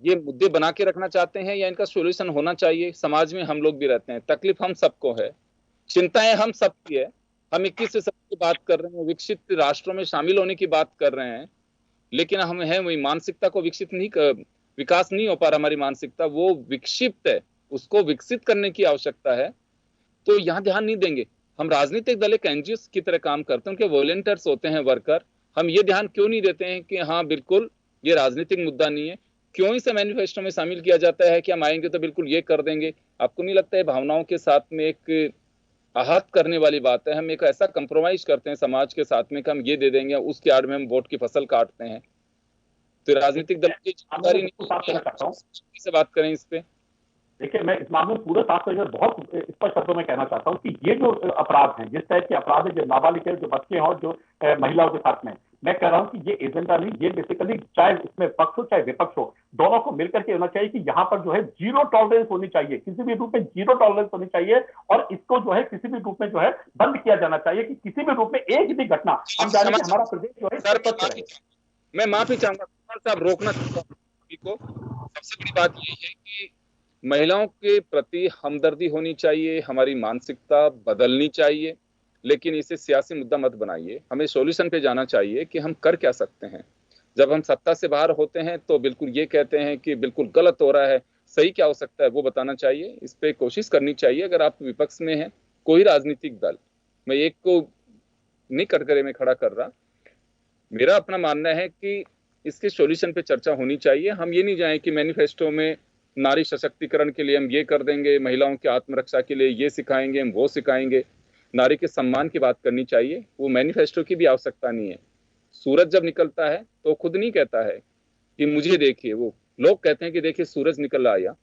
ये मुद्दे बना के रखना चाहते हैं या इनका सॉल्यूशन होना चाहिए? समाज में हम लोग भी रहते हैं, तकलीफ हम सबको है, चिंताएं हम सबकी है, हम 21वीं सदी की बात कर रहे हैं, विकसित राष्ट्रों में शामिल होने की बात कर रहे हैं, लेकिन हम है वही मानसिकता को विकास नहीं हो पा रहा, हमारी मानसिकता वो विक्षिप्त है, उसको विकसित करने की आवश्यकता है। तो यहाँ ध्यान नहीं देंगे। हम राजनीतिक दल एक एनजीओ की तरह काम करते हैं, उनके वॉलंटियर्स होते हैं, वर्कर, हम ये ध्यान क्यों नहीं देते हैं कि हाँ बिल्कुल ये राजनीतिक मुद्दा नहीं है? क्यों इसे मैनिफेस्टो में शामिल किया जाता है कि हम आएंगे तो बिल्कुल ये कर देंगे? आपको नहीं लगता है भावनाओं के साथ में एक आहत करने वाली बात है? हम एक ऐसा कंप्रोमाइज करते हैं समाज के साथ में कि हम ये दे देंगे, उसके आड़ में हम वोट की फसल काटते हैं। तो राजनीतिक दल की जिम्मेदारी नहीं से बात करें इस पे। देखिए मैं इस मामले में पूरा साफ तरीके बहुत स्पष्ट शब्दों में कहना चाहता हूँ कि ये जो अपराध हैं, जिस टाइप के अपराध है, जो नाबालिग है, जो बच्चे हैं और जो महिलाओं के साथ में, मैं कह रहा हूं कि ये एजेंडा नहीं, ये बेसिकली चाहे इसमें पक्ष हो चाहे विपक्ष हो, दोनों को मिलकर के होना चाहिए कि यहाँ पर जो है जीरो टॉलरेंस होनी चाहिए, किसी भी रूप में जीरो टॉलरेंस होनी चाहिए और इसको जो है किसी भी रूप में जो है बंद किया जाना चाहिए कि किसी भी रूप में एक भी घटना, हम जाने कि हमारा प्रदेश जो है मैं माफी चाहूंगा साहब, रोकना चाहता हूँ। सबसे बड़ी बात यही है कि महिलाओं के प्रति हमदर्दी होनी चाहिए, हमारी मानसिकता बदलनी चाहिए, लेकिन इसे सियासी मुद्दा मत बनाइए। हमें सॉल्यूशन पे जाना चाहिए कि हम कर क्या सकते हैं। जब हम सत्ता से बाहर होते हैं तो बिल्कुल ये कहते हैं कि बिल्कुल गलत हो रहा है, सही क्या हो सकता है वो बताना चाहिए, इस पे कोशिश करनी चाहिए। अगर आप विपक्ष में हैं, कोई राजनीतिक दल, मैं एक को नहीं कटघरे में खड़ा कर रहा, मेरा अपना मानना है कि इसके सॉल्यूशन पे चर्चा होनी चाहिए। हम ये नहीं जाएं कि मैनिफेस्टो में नारी सशक्तिकरण के लिए हम ये कर देंगे, महिलाओं की आत्मरक्षा के लिए ये सिखाएंगे, हम वो सिखाएंगे। नारी के सम्मान की बात करनी चाहिए, वो मैनिफेस्टो की भी आवश्यकता नहीं है। सूरज जब निकलता है तो खुद नहीं कहता है कि मुझे देखिए, वो लोग कहते हैं कि देखिए सूरज निकल आया।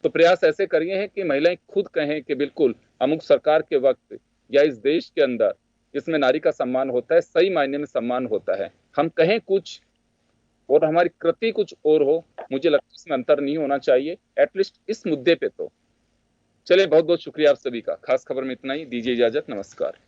तो प्रयास ऐसे करिए हैं कि महिलाएं खुद कहें कि बिल्कुल अमुक सरकार के वक्त या इस देश के अंदर जिसमें नारी का सम्मान होता है, सही मायने में सम्मान होता है, हम कहें कुछ और हमारी कृति कुछ और हो। मुझे लगता है इसमें अंतर नहीं होना चाहिए, एटलीस्ट इस मुद्दे पे तो। चलिए, बहुत बहुत शुक्रिया आप सभी का। खास खबर में इतना ही, दीजिए इजाजत, नमस्कार।